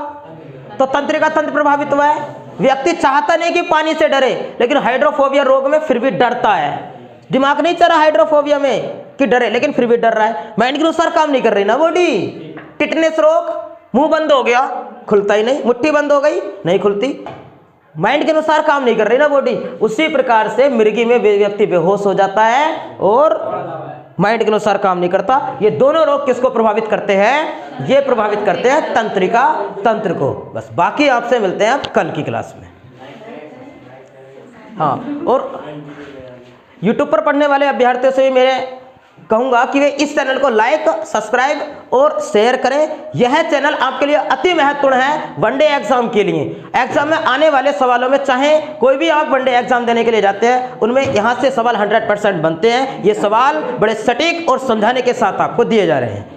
तो तंत्रिका तंत्र प्रभावित हुआ है। व्यक्ति चाहता नहीं कि पानी से डरे, लेकिन हाइड्रोफोबिया रोग में फिर भी डरता है। दिमाग नहीं चल रहा हाइड्रोफोबिया में कि डरे, लेकिन फिर भी डर रहा है। माइंड के अनुसार काम नहीं कर रही ना बॉडी। टिटनेस रोग, मुंह बंद हो गया, खुलता ही नहीं, मुट्ठी बंद हो गई, नहीं खुलती, माइंड के अनुसार काम नहीं कर रही ना बॉडी। उसी प्रकार से मिर्गी में व्यक्ति बेहोश हो जाता है और माइंड के अनुसार काम नहीं करता। ये दोनों रोग किसको प्रभावित करते हैं? ये प्रभावित करते हैं तंत्रिका तंत्र को। बस बाकी आपसे मिलते हैं कल की क्लास में। हाँ, और YouTube पर पढ़ने वाले अभ्यर्थियों से भी मेरे कहूंगा कि वे इस चैनल को लाइक, सब्सक्राइब और शेयर करें। यह चैनल आपके लिए अति महत्वपूर्ण है वनडे एग्जाम के लिए। एग्जाम में आने वाले सवालों में, चाहे कोई भी आप वनडे एग्जाम देने के लिए जाते हैं, उनमें यहां से सवाल 100% बनते हैं। ये सवाल बड़े सटीक और समझाने के साथ आपको दिए जा रहे हैं।